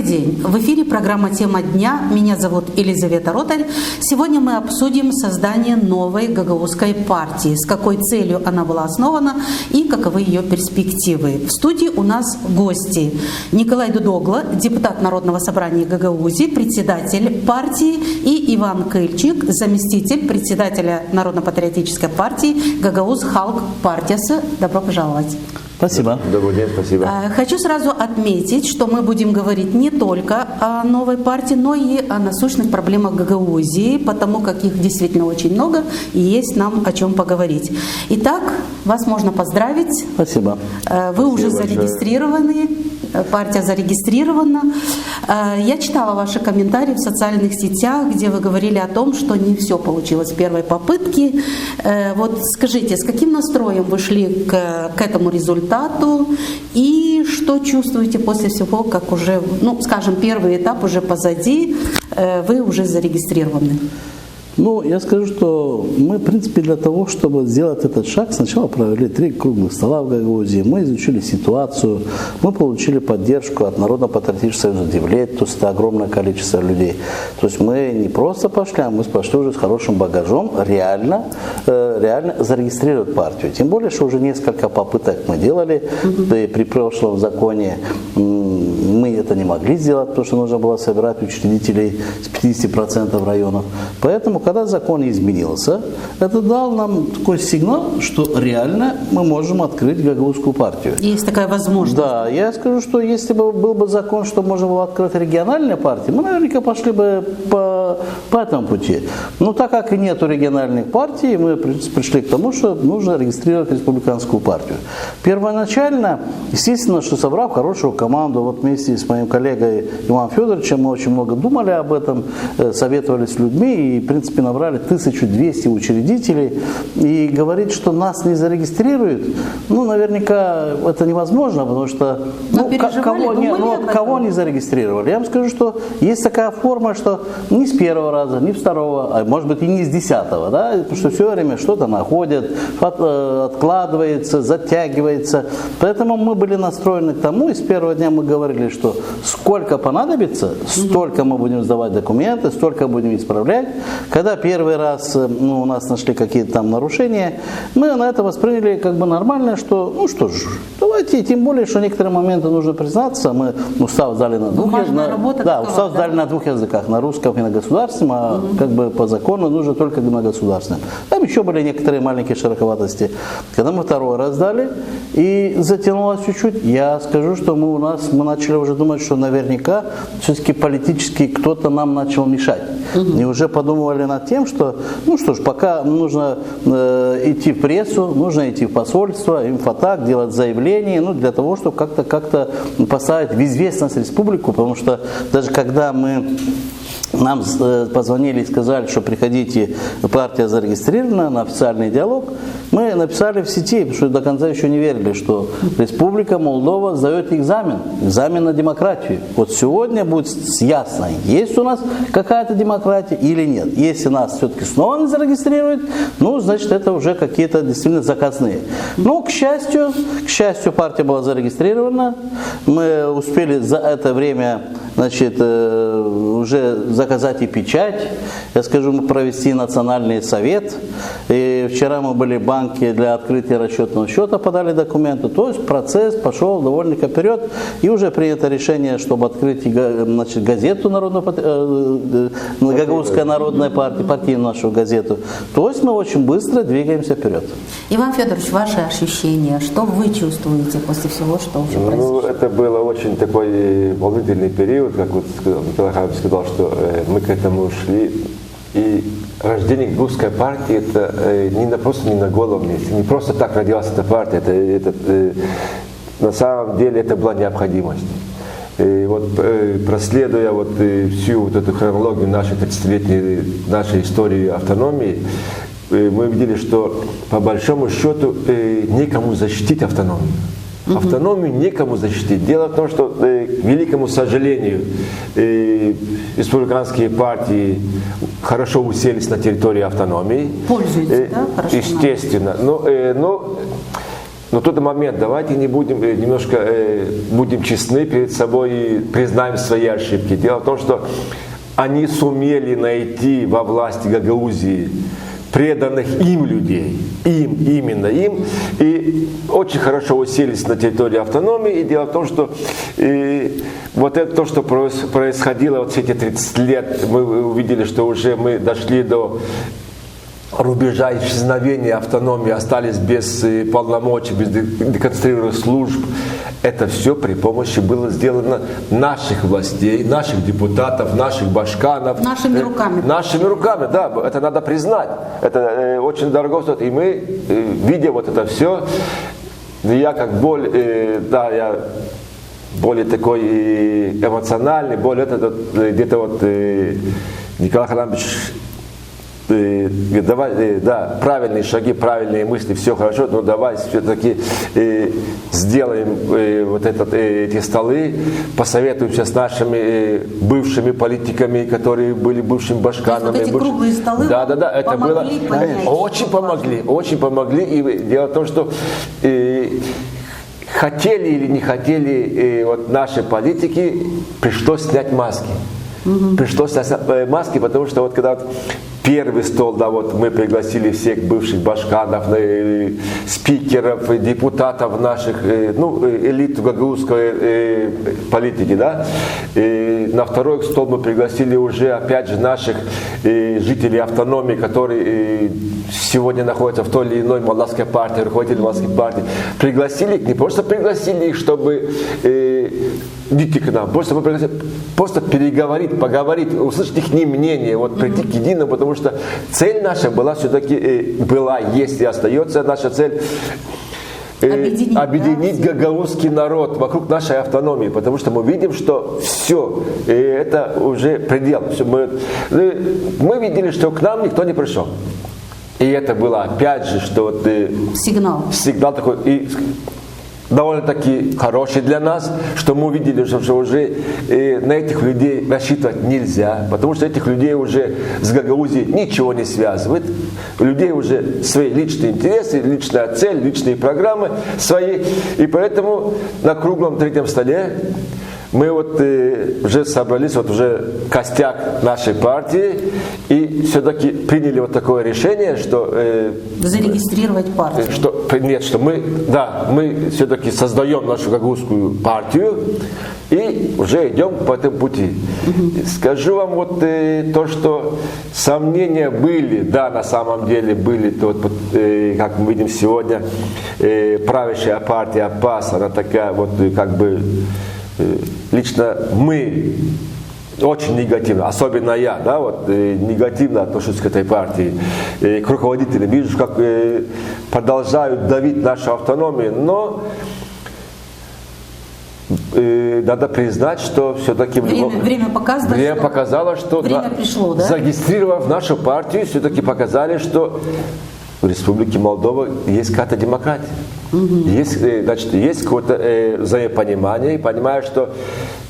Добрый день. В эфире программа «Тема дня». Меня зовут Елизавета Ротарь. Сегодня мы обсудим создание новой гагаузской партии, с какой целью она была основана и каковы ее перспективы. В студии у нас гости. Николай Дудогло, депутат Народного собрания Гагаузии, председатель партии, и Иван Кыльчик, заместитель председателя Народно-патриотической партии Гагаузский Халк Партиясы. Добро пожаловать. Спасибо. Добрый день, спасибо. Хочу сразу отметить, что мы будем говорить не только о новой партии, но и о насущных проблемах Гагаузии, потому как их действительно очень много и есть нам о чем поговорить. Итак, вас можно поздравить. Спасибо. Вы уже зарегистрированы, партия зарегистрирована. Я читала ваши комментарии в социальных сетях, где вы говорили о том, что не все получилось с первой попытки. Вот скажите, с каким настроем вы шли к этому результату? И что чувствуете после всего, как уже, скажем, первый этап уже позади, вы уже зарегистрированы? Я скажу, что мы, в принципе, для того, чтобы сделать этот шаг, сначала провели 3 круглых стола в Гагаузии, мы изучили ситуацию, мы получили поддержку от Народно-патриотического союза Девлет, то есть это огромное количество людей. То есть мы не просто пошли, а мы пошли уже с хорошим багажом реально зарегистрировать партию. Тем более, что уже несколько попыток мы делали, при прошлом законе мы это не могли сделать, потому что нужно было собирать учредителей с 50% районов. Поэтому, когда закон изменился, это дал нам такой сигнал, что реально мы можем открыть гагаузскую партию. Есть такая возможность. Да, я скажу, что если бы был бы закон, что можно было открыть региональные партии, мы наверняка пошли бы по этому пути. Но так как и нету региональных партий, мы пришли к тому, что нужно регистрировать республиканскую партию. Первоначально, естественно, что собрав хорошую команду, вот вместе с моим коллегой Иваном Федоровичем мы очень много думали об этом, советовались с людьми и, в принципе, набрали 1200 учредителей. И говорить, что нас не зарегистрируют, наверняка это невозможно, потому что кого не зарегистрировали. Я вам скажу, что есть такая форма, что не с первого раза, не с второго, а может быть и не с 10-го, да? Потому что все время что-то находят, откладывается, затягивается. Поэтому мы были настроены к тому, и с первого дня мы говорили, что сколько понадобится, столько мы будем сдавать документы, столько будем исправлять. Когда первый раз у нас нашли какие-то там нарушения, мы на это восприняли как бы нормально, что давайте, тем более, что некоторые моменты нужно признаться, мы устав сдали на двух языках, на русском и на государственном, а как бы по закону нужно только на государственном. Там еще были некоторые маленькие широковатости. Когда мы второй раз сдали, и затянулось чуть-чуть, я скажу, что мы начали уже думать, что наверняка все-таки политически кто-то нам начал мешать. И уже подумывали над тем, что, пока нужно идти в прессу, нужно идти в посольство, инфотак, делать заявления, для того, чтобы как-то поставить в известность республику, потому что даже когда нам позвонили и сказали, что приходите, партия зарегистрирована на официальный диалог, мы написали в сети, потому что до конца еще не верили, что Республика Молдова сдает экзамен на демократию. Вот сегодня будет ясно, есть у нас какая-то демократия или нет. Если нас все-таки снова не зарегистрируют, значит это уже какие-то действительно заказные. Но, к счастью, партия была зарегистрирована, мы успели за это время уже заказать и печать, я скажу, мы провести национальный совет, и вчера мы были в банке для открытия расчетного счета, подали документы, то есть процесс пошел довольно-таки вперед, и уже принято решение, чтобы открыть газету Гагаузская народная партия, партийную нашу газету, то есть мы очень быстро двигаемся вперед. Иван Федорович, ваши ощущения, что вы чувствуете после всего, что уже произошло? Это было очень такой волнительный период, как вот Николай Хабович сказал, что мы к этому шли. И рождение Гагаузской партии это просто не на голом месте, не просто так родилась эта партия, на самом деле это была необходимость. И вот проследуя всю эту хронологию нашей 30-летней нашей истории автономии, мы видели, что по большому счету некому защитить автономию. Автономию некому защитить. Дело в том, что, к великому сожалению, республиканские партии хорошо уселись на территории автономии. Пользуются, да? Хорошо. Естественно. Но на тот момент давайте не будем немножко будем честны перед собой и признаем свои ошибки. Дело в том, что они сумели найти во власти Гагаузии преданных им людей, именно им, и очень хорошо уселись на территории автономии. И дело в том, что вот это то, что происходило вот все эти 30 лет, мы увидели, что уже мы дошли до рубежа исчезновения автономии, остались без полномочий, без деконцентрированных служб. Это все при помощи было сделано наших властей, наших депутатов, наших башканов. Нашими руками. Нашими руками, да, это надо признать. Это очень дорого стоит. И мы, видя вот это все, я как я более такой эмоциональный, более где-то вот Николай Харламович говорит, давай, да, правильные шаги, правильные мысли, все хорошо, но давай все-таки сделаем вот эти столы, посоветуемся с нашими бывшими политиками, которые были бывшими башканами. Вот эти круглые столы это было, очень помогли. И дело в том, что хотели или не хотели вот наши политики, пришлось снять маски. Пришлось снять маски, потому что вот когда первый стол, да, вот мы пригласили всех бывших башканов, спикеров, депутатов наших, элиту гагаузской политики, да. И на второй стол мы пригласили уже, опять же, наших жителей автономии, которые сегодня находятся в той или иной молдавской партии, руководители молдавской партии. Пригласили их, не просто пригласили их, чтобы идите к нам, просто переговорить, поговорить, услышать их мнение, вот прийти к единому, потому что цель наша была все-таки, есть и остается наша цель объединить гагаузский народ вокруг нашей автономии, потому что мы видим, что все, это уже предел. Мы видели, что к нам никто не пришел. И это было опять же, что вот, сигнал такой, и довольно-таки хороший для нас, что мы увидели, что уже на этих людей рассчитывать нельзя, потому что этих людей уже с Гагаузией ничего не связывает. У людей уже свои личные интересы, личная цель, личные программы свои. И поэтому на круглом третьем столе мы вот уже собрались, вот уже костяк нашей партии, и все-таки приняли вот такое решение, что зарегистрировать партию. Что мы все-таки создаем нашу гагаузскую партию и уже идем по этому пути. Скажу вам вот то, что сомнения были, да, на самом деле были, как мы видим сегодня, правящая партия ПАС, она такая вот как бы лично мы очень негативно, особенно я, да, вот негативно отношусь к этой партии, к руководителям. Вижу, как продолжают давить нашу автономию, но надо признать, что все-таки время показало, что пришло, да? Зарегистрировав нашу партию, все-таки показали, что в Республике Молдова есть какая-то демократия. Есть какое-то взаимопонимание, и понимаю, что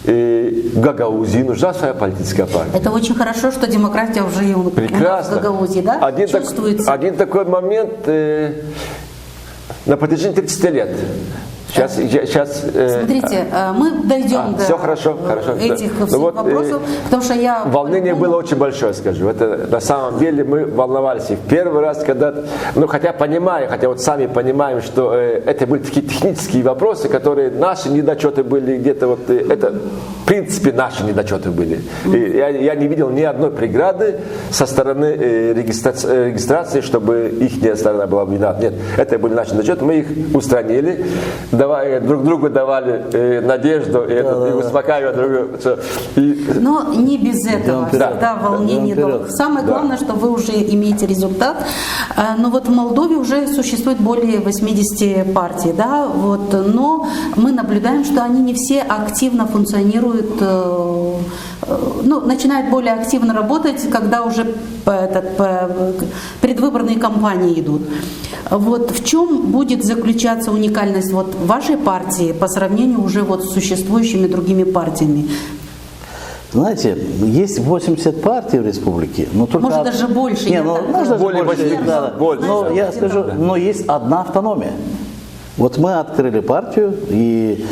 в Гагаузии нужна своя политическая партия. Это очень хорошо, что демократия уже и в Гагаузии, да? Чувствуется. Один такой момент на протяжении 30 лет. Сейчас, смотрите, мы дойдем до этих всех вопросов, потому что волнение было очень большое, скажу. Это на самом деле мы волновались. И в первый раз, когда, хотя вот сами понимаем, что это были такие технические вопросы, которые наши недочеты были где-то вот, это в принципе наши недочеты были. И я не видел ни одной преграды со стороны регистрации, чтобы их сторона была виновата. Нет, это были наши недочеты, мы их устранили. Друг другу давали надежду и успокаивали друг друга. Но не без этого. Всегда волнение. Самое главное, что вы уже имеете результат. Но вот в Молдове уже существует более 80 партий, да, вот, но мы наблюдаем, что они не все активно функционируют, начинают более активно работать, когда уже предвыборные кампании идут. Вот в чем будет заключаться уникальность вот вашей партии по сравнению уже вот с существующими другими партиями? Знаете, есть 80 партий в республике, но только... Может, даже больше. Может, даже больше. Но я скажу, но есть одна автономия. Вот мы открыли партию, и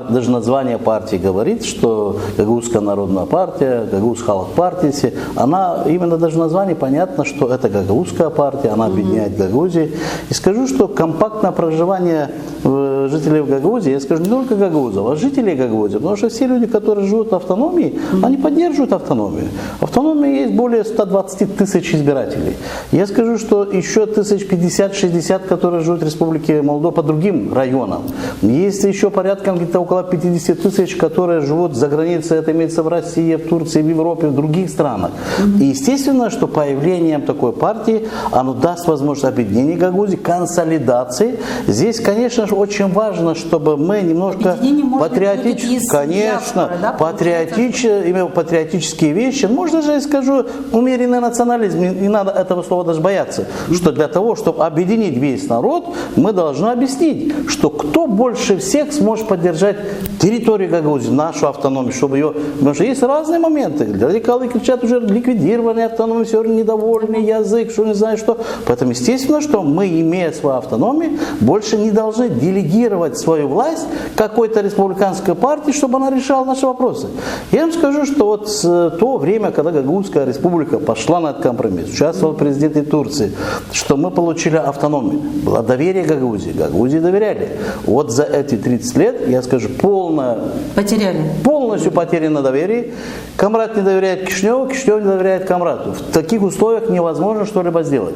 даже название партии говорит, что Гагаузская народная партия, Гагауз Халак партия, она, именно даже название понятно, что это Гагаузская партия, она объединяет Гагаузию. И скажу, что компактное проживание жителей в Гагаузии, я скажу не только гагаузов, а жителей Гагаузии, потому что все люди, которые живут в автономии, они поддерживают автономию. В автономии есть более 120 тысяч избирателей. Я скажу, что еще 1050-60, которые живут в Республике Молдова по другим районам. Есть еще порядка где-то около 50 тысяч, которые живут за границей, это имеется в России, в Турции, в Европе, в других странах. И естественно, что появлением такой партии оно даст возможность объединения Гагаузии, консолидации. Здесь, конечно же, очень важно, чтобы мы немножко именно патриотические вещи, можно же, я скажу, умеренный национализм, не надо этого слова даже бояться, что для того, чтобы объединить весь народ, мы должны объяснить, что кто больше всех сможет поддержать территорию Гагаузии, нашу автономию, чтобы ее... Потому что есть разные моменты. Радикалы кричат уже ликвидированные автономии, все недовольный язык, что не знаю что. Поэтому естественно, что мы, имея свою автономию, больше не должны делегировать свою власть какой-то республиканской партии, чтобы она решала наши вопросы. Я вам скажу, что вот с то время, когда Гагаузская республика пошла на этот компромисс, участвовал президент Турции, что мы получили автономию, было доверие Гагаузии, Гагаузии доверяли. Вот за эти 30 лет, я скажу, полностью потеряно доверие. Камрад не доверяет Кишиневу, Кишинев не доверяет Камраду. В таких условиях невозможно что-либо сделать.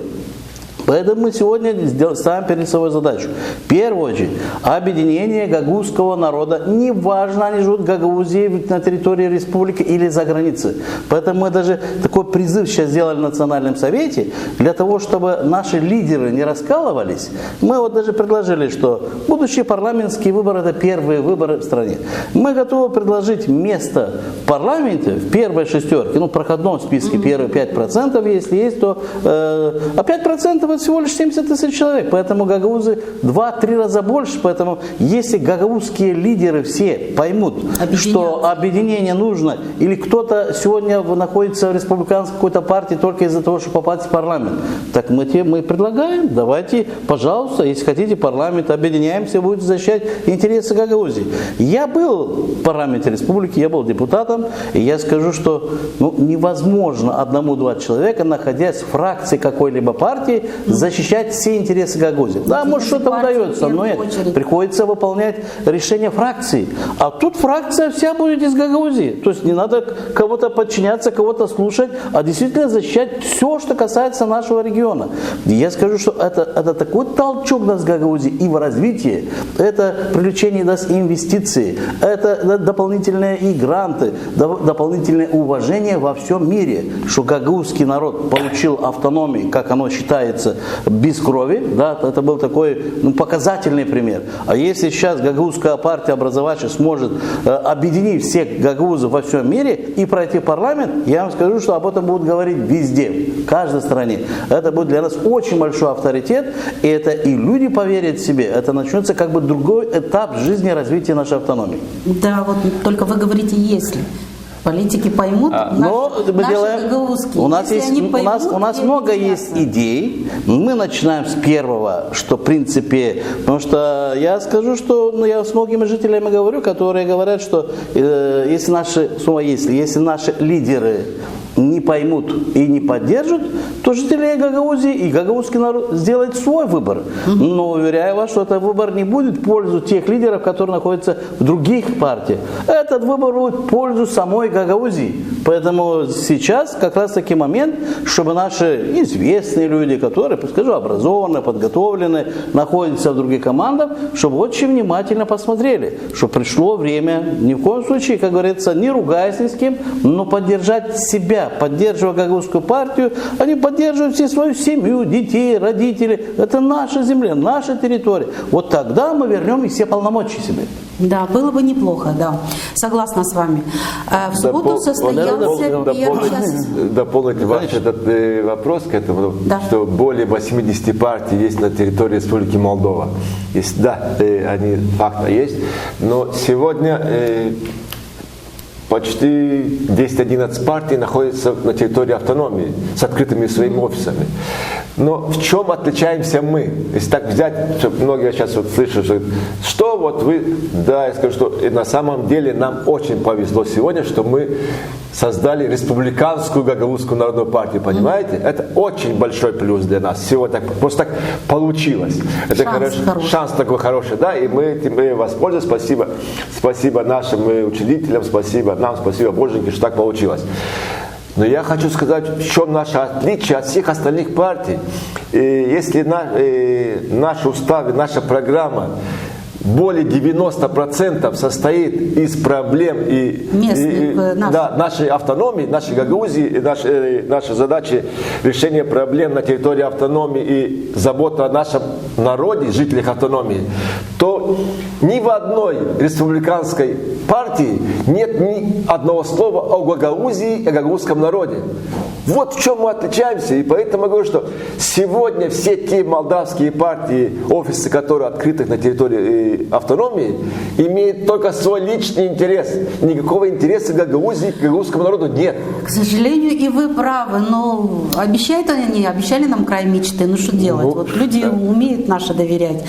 Поэтому мы сегодня ставим перед собой задачу. В первую очередь, объединение гагаузского народа. Неважно, они живут в Гагаузии, на территории республики или за границей. Поэтому мы даже такой призыв сейчас сделали в Национальном совете, для того, чтобы наши лидеры не раскалывались. Мы вот даже предложили, что будущие парламентские выборы – это первые выборы в стране. Мы готовы предложить место в парламенте, в первой шестерке, в проходном списке первые 5%, если есть, то... А 5% это всего лишь 70 тысяч человек, поэтому гагаузы 2-3 раза больше, поэтому если гагаузские лидеры все поймут, что объединение нужно, или кто-то сегодня находится в республиканской какой-то партии только из-за того, чтобы попасть в парламент, так мы предлагаем, давайте, пожалуйста, если хотите парламент, объединяемся, будете защищать интересы Гагаузии. Я был в парламенте республики, я был депутатом, и я скажу, что невозможно одному-два человека, находясь в фракции какой-либо партии, защищать все интересы Гагаузии. Да, может что-то удается, но приходится выполнять решение фракции. А тут фракция вся будет из Гагаузии. То есть не надо кого-то подчиняться, кого-то слушать, а действительно защищать все, что касается нашего региона. И я скажу, что это такой толчок даст Гагаузии и в развитии, это привлечение даст инвестиции, это дополнительные и гранты, дополнительное уважение во всем мире, что гагаузский народ получил автономию, как оно считается, без крови, да, это был такой показательный пример. А если сейчас гагаузская партия образовательная сможет объединить всех гагаузов во всем мире и пройти парламент, я вам скажу, что об этом будут говорить везде, в каждой стране. Это будет для нас очень большой авторитет, и это и люди поверят в себе, это начнется как бы другой этап жизни развития нашей автономии. Да, вот только вы говорите «если». Политики поймут, гагаузские. У нас много есть идей. Мы начинаем с первого, что в принципе, потому что я скажу, что я с многими жителями говорю, которые говорят, что если наши лидеры не поймут и не поддержат, то жители Гагаузии и гагаузский народ сделают свой выбор. Но уверяю вас, что этот выбор не будет в пользу тех лидеров, которые находятся в других партиях. Этот выбор будет в пользу самой Гагаузии. Поэтому сейчас как раз таки момент, чтобы наши известные люди, которые, скажу, образованные, подготовленные, находятся в других командах, чтобы очень внимательно посмотрели, что пришло время, ни в коем случае, как говорится, не ругаясь ни с кем, но поддержать себя, поддерживая гагаузскую партию, они поддерживают всю свою семью, детей, родителей. Это наша земля, наша территория. Вот тогда мы вернем и все полномочия себе. Да, было бы неплохо, да. Согласна с вами. В субботу состоялся дополнить ваш этот вопрос к этому, что более 80 партий есть на территории Республики Молдова. Да, они факт есть, но сегодня почти 10-11 партий находятся на территории автономии с открытыми своими офисами. Но в чем отличаемся мы? Если так взять, что многие сейчас вот слышат, что вот вы, да, я скажу, что на самом деле нам очень повезло сегодня, что мы создали республиканскую Гагаузскую народную партию, понимаете? Это очень большой плюс для нас. Сегодня так, просто так получилось. Это шанс такой хороший, да, и мы этим воспользовались. Спасибо, спасибо нашим учредителям, спасибо нам, спасибо Боженьке, что так получилось. Но я хочу сказать, в чем наше отличие от всех остальных партий. Если наш устав и наша программа более 90% состоит из проблем нашей автономии, нашей Гагаузии, и нашей задачи решения проблем на территории автономии и забота о нашем народе, жителях автономии, то ни в одной республиканской партии нет ни одного слова о Гагаузии и о гагаузском народе. Вот в чем мы отличаемся, и поэтому я говорю, что сегодня все те молдавские партии, офисы, которые открыты на территории автономии, имеют только свой личный интерес. Никакого интереса к Гагаузии, к гагаузскому народу нет. К сожалению, и вы правы, но обещают они, обещали нам край мечты, ну что делать? Вот люди умеют наши доверять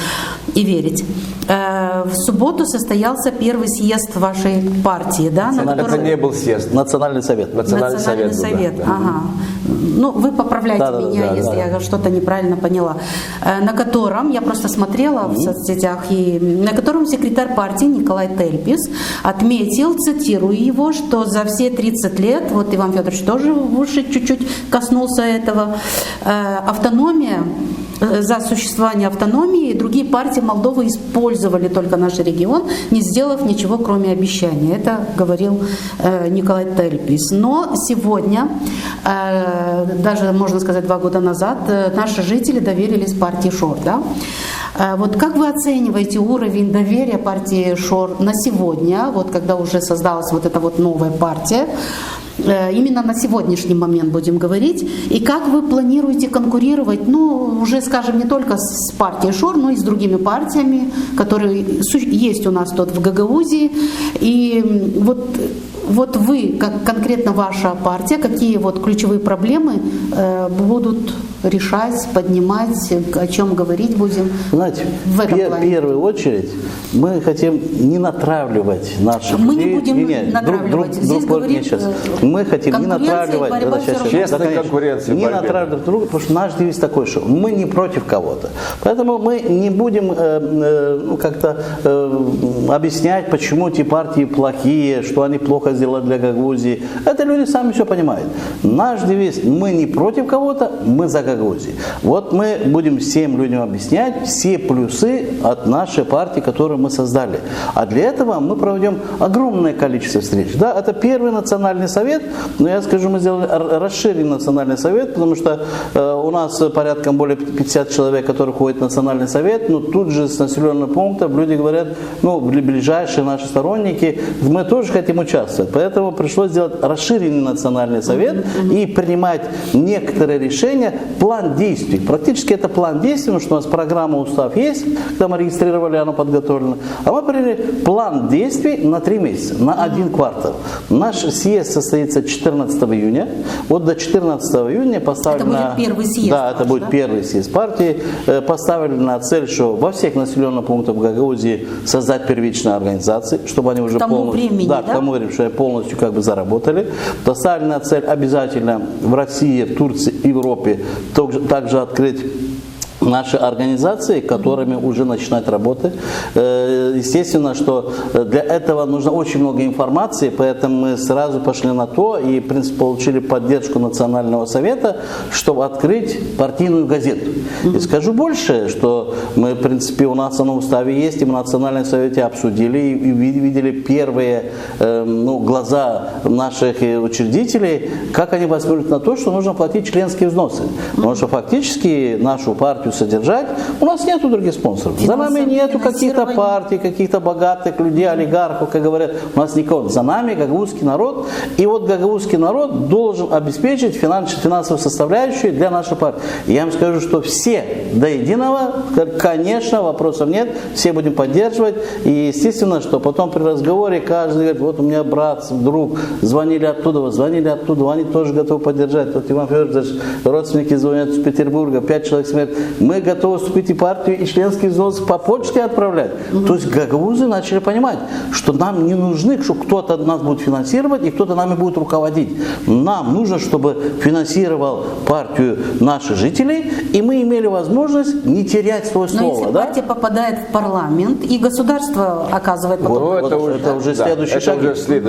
и верить. В субботу состоялся первый съезд вашей партии, да? Это не был съезд. Национальный совет. Национальный совет. Да. Ага. Ну, вы поправляйте меня, если я что-то неправильно поняла. На котором, я просто смотрела в соцсетях, и на котором секретарь партии Николай Тельпис отметил, цитирую его, что за все 30 лет, вот Иван Федорович тоже в уши чуть-чуть коснулся этого, автономия, за существование автономии другие партии Молдовы использовали только наш регион, не сделав ничего, кроме обещаний. Это говорил Николай Тельпис. Но сегодня, даже, можно сказать, 2 года назад, наши жители доверились партии ШОР. Да? Вот как вы оцениваете уровень доверия партии ШОР на сегодня, вот когда уже создалась вот эта вот новая партия? Именно на сегодняшний момент будем говорить. И как вы планируете конкурировать, ну, уже, скажем, не только с партией ШОР, но и с другими партиями, которые есть у нас тут в Гагаузии. И вот вы, как конкретно ваша партия, какие вот ключевые проблемы будут решать, поднимать, о чем говорить будем? Знаете, в первую очередь мы хотим не натравливать наших мы людей. Не будем натравливать. Здесь говорит мы хотим не натравливать. Честной конкуренции. Не натравливать друг друга, потому что наш девиз такой, что мы не против кого-то. Поэтому мы не будем как-то объяснять, почему эти партии плохие, что они плохо сделали для Гагаузии. Это люди сами все понимают. Наш девиз: мы не против кого-то, мы за Гагаузию. Вот мы будем всем людям объяснять все плюсы от нашей партии, которую мы создали. А для этого мы проведем огромное количество встреч. Да, это первый национальный совет, но я скажу, мы сделали расширенный национальный совет, потому что у нас порядком более 50 человек, которые ходят в национальный совет, но тут же с населенных пунктов люди говорят, ну, ближайшие наши сторонники, мы тоже хотим участвовать. Поэтому пришлось сделать расширенный национальный совет и принимать некоторые решения, план действий. Практически это план действий, потому что у нас программа, устав есть, когда мы регистрировали, оно подготовлено. А мы приняли план действий на 3 месяца, на 1 квартал. Наш съезд состоится 14 июня. Вот до 14 июня поставили это будет первый съезд. Да, это будет первый съезд партии. Поставили на цель, что во всех населенных пунктах в Гагаузии создать первичные организации, чтобы они уже полностью как бы заработали. Поставили на цель обязательно в России, в Турции, Европе также открыть наши организации, которыми уже начинать работать. Естественно, что для этого нужно очень много информации, поэтому мы сразу пошли на то и, в принципе, получили поддержку Национального совета, чтобы открыть партийную газету. И скажу больше, что мы, в принципе, у нас на уставе есть, и мы в Национальном совете обсудили и видели первые глаза наших учредителей, как они посмотрят на то, что нужно платить членские взносы. Потому что фактически нашу партию партию содержать, у нас нету других спонсоров. За нами нету каких-то партий, каких-то богатых людей, олигархов, как говорят. У нас никого. За нами гагаузский народ. И вот гагаузский народ должен обеспечить финансовую составляющую для нашей партии. Я вам скажу, что все до единого, конечно, вопросов нет, все будем поддерживать. И естественно, что потом при разговоре каждый говорит, вот у меня брат, друг, звонили оттуда, они тоже готовы поддержать. Вот Иван Федорович, родственники звонят из Петербурга, 5 человек говорят, мы готовы вступить в партию и членский взнос по почте отправлять. То есть гагаузы начали понимать, что нам не нужны, что кто-то нас будет финансировать и кто-то нами будет руководить. Нам нужно, чтобы финансировал партию наши жители, и мы имели возможность не терять свое слово. Но если партия попадает в парламент, и государство оказывает потом... Это уже следующие шаги.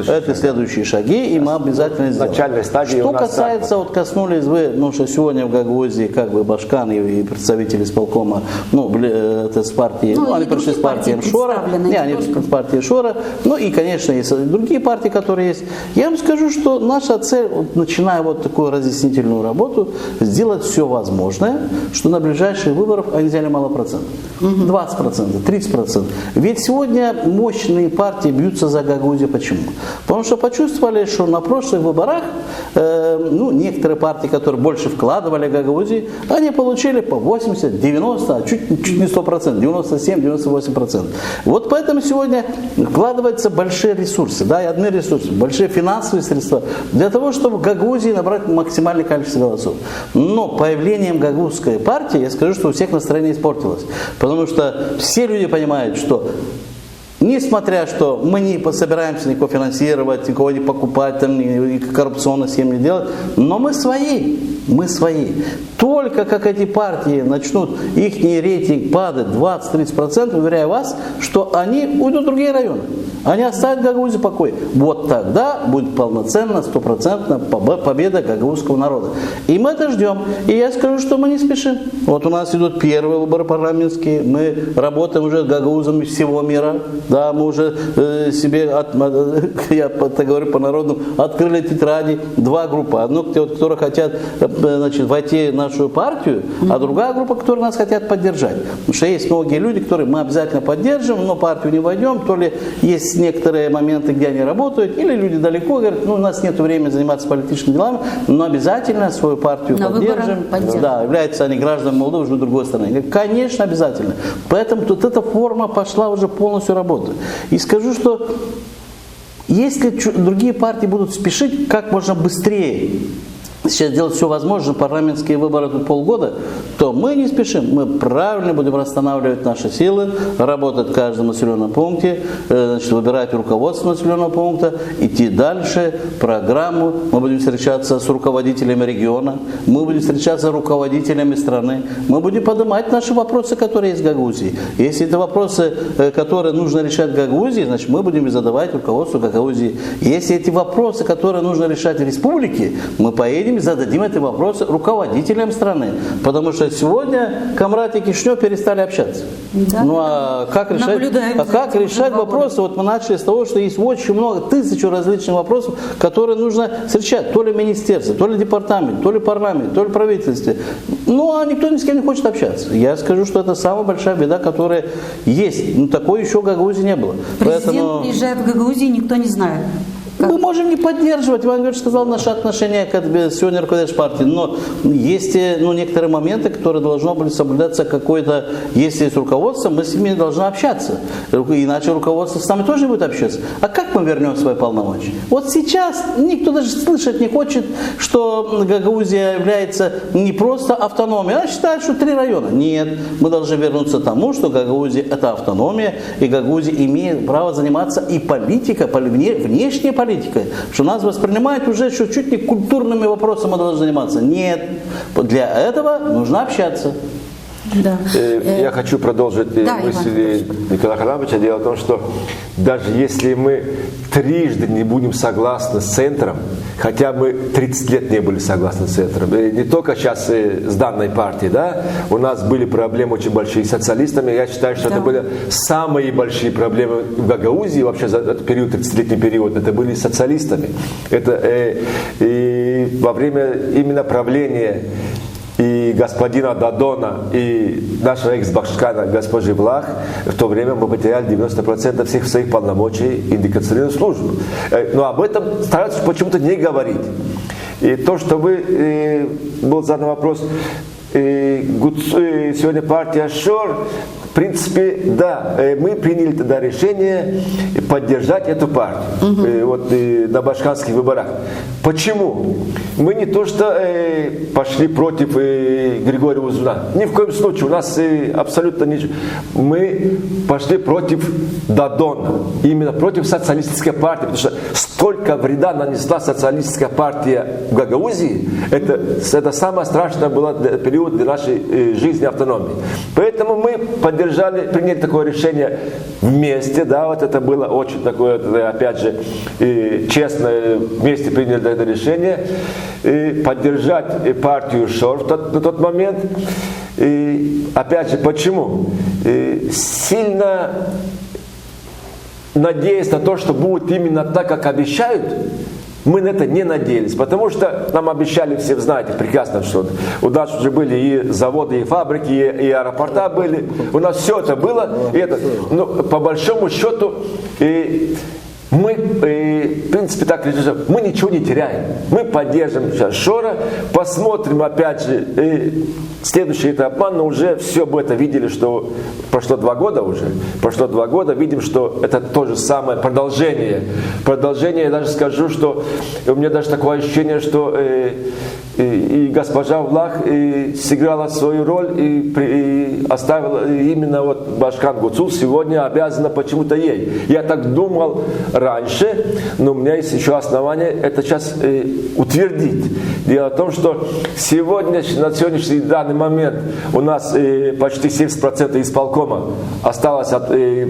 Это следующие шаги, и мы обязательно сделаем. Начальной стадии что у нас касается, вот коснулись вы, что сегодня в Гагаузии как бы Башкан и представители исполкома, это с партии, они пришли с партией Шора, они с партией Шора, и, конечно, есть другие партии, которые есть. Я вам скажу, что наша цель, начиная вот такую разъяснительную работу, сделать все возможное, что на ближайших выборах они взяли мало процентов. 20%, 30%. Ведь сегодня мощные партии бьются за Гагаузию. Почему? Потому что почувствовали, что на прошлых выборах некоторые партии, которые больше вкладывали в Гагаузию, они получили по 80, 90, чуть не 100%, 97-98%. Вот поэтому сегодня вкладываются большие ресурсы, и одни ресурсы, большие финансовые средства, для того, чтобы в Гагаузии набрать максимальное количество голосов. Но появлением гагаузской партии, я скажу, что у всех настроение испортилось. Потому что все люди понимают, что несмотря, что мы не собираемся никого финансировать, никого не покупать, ни коррупционно схем не делать, но мы свои. Только как эти партии начнут, их рейтинг падать 20-30%, уверяю вас, что они уйдут в другие районы. Они оставят Гагаузию в покое. Вот тогда будет полноценная, 100% победа гагаузского народа. И мы это ждем. И я скажу, что мы не спешим. Вот у нас идут первые выборы парламентские. Мы работаем уже с гагаузами всего мира. Да, мы уже себе, я так говорю по-народному, открыли тетради. 2 группы. Одну, которые хотят войти в нашу партию, а другая группа, которые нас хотят поддержать. Потому что есть многие люди, которые мы обязательно поддержим, но партию не войдем, то ли есть некоторые моменты, где они работают, или люди далеко говорят, у нас нет времени заниматься политическими делами, но обязательно свою партию поддержим. Да, являются они гражданами Молдовы, уже в другой стране. Конечно, обязательно. Поэтому тут эта форма пошла уже полностью работать. И скажу, что если другие партии будут спешить как можно быстрее сейчас делать все возможное, парламентские выборы тут полгода, то мы не спешим. Мы правильно будем восстанавливать наши силы, работать в каждом населенном пункте, выбирать руководство населенного пункта, идти дальше, программу. Мы будем встречаться с руководителями региона, мы будем встречаться с руководителями страны, мы будем поднимать наши вопросы, которые есть в Гагаузии. Если это вопросы, которые нужно решать в Гагаузии, значит мы будем задавать руководству Гагаузии. Если эти вопросы, которые нужно решать в республике, мы поедем и зададим эти вопросы руководителям страны. Потому что сегодня Камрат и Кишинев перестали общаться. Да. А как решать вопросы? Вот мы начали с того, что есть очень много, 1000 различных вопросов, которые нужно встречать. То ли министерство, то ли департамент, то ли парламент, то ли правительство. А никто ни с кем не хочет общаться. Я скажу, что это самая большая беда, которая есть. Такой еще в Гагаузии не было. Президент приезжает в Гагаузию, никто не знает. Мы можем не поддерживать, Иван Георгиевич сказал, наши отношения к сегодня руководящей партии, но есть некоторые моменты, которые должно были соблюдаться какое-то, если есть руководство, мы с ними должны общаться, иначе руководство с нами тоже не будет общаться. А как мы вернем свои полномочия? Вот сейчас никто даже слышать не хочет, что Гагаузия является не просто автономией, она считает, что 3 района. Нет, мы должны вернуться к тому, что Гагаузия это автономия, и Гагаузия имеет право заниматься и политикой, внешней политикой. Что нас воспринимают уже чуть не культурными вопросами мы должны заниматься. Нет. Для этого нужно общаться. Да. Я хочу продолжить мысли Николая Харламовича. Дело в том, что даже если мы трижды не будем согласны с центром, хотя мы 30 лет не были согласны с центром, не только сейчас с данной партией, у нас были проблемы очень большие с социалистами. Я считаю, что это были самые большие проблемы в Гагаузии, вообще за этот период, 30-летний период, это были с социалистами. Это и во время именно правления и господина Дадона и нашего экс-башкана госпожи Влах, в то время мы потеряли 90% всех своих полномочий идентификационную службу. Но об этом стараются почему-то не говорить. И то, что был задан вопрос, сегодня партия ШОР, в принципе, да, мы приняли тогда решение поддержать эту партию на башкирских выборах. Почему? Мы не то что пошли против Григория Узуна, ни в коем случае, у нас абсолютно ничего. Мы пошли против Дадона, именно против социалистической партии, потому что столько вреда нанесла социалистическая партия в Гагаузии, это самое страшное было период для нашей жизни автономии. Поэтому мы приняли такое решение вместе, да, вот это было очень такое, опять же, честно, вместе приняли это решение, поддержать партию ШОР на тот момент. И опять же, почему? Сильно надеясь на то, что будет именно так, как обещают, мы на это не надеялись, потому что нам обещали, все знаете прекрасно, что у нас уже были и заводы, и фабрики, и аэропорта были, у нас все это было, но по большому счету мы, в принципе, так решили, мы ничего не теряем, мы поддержим сейчас ШОРа, посмотрим, опять же, следующий этап, но уже все бы это видели, что прошло 2 года, видим, что это то же самое продолжение, я даже скажу, что у меня даже такое ощущение, что и госпожа Влах сыграла свою роль и оставила именно вот Башкан Гуцул сегодня обязана почему-то ей. Я так думал раньше, но у меня есть еще основания это сейчас утвердить. Дело в том, что на сегодняшний данный момент у нас почти 70% исполкома осталось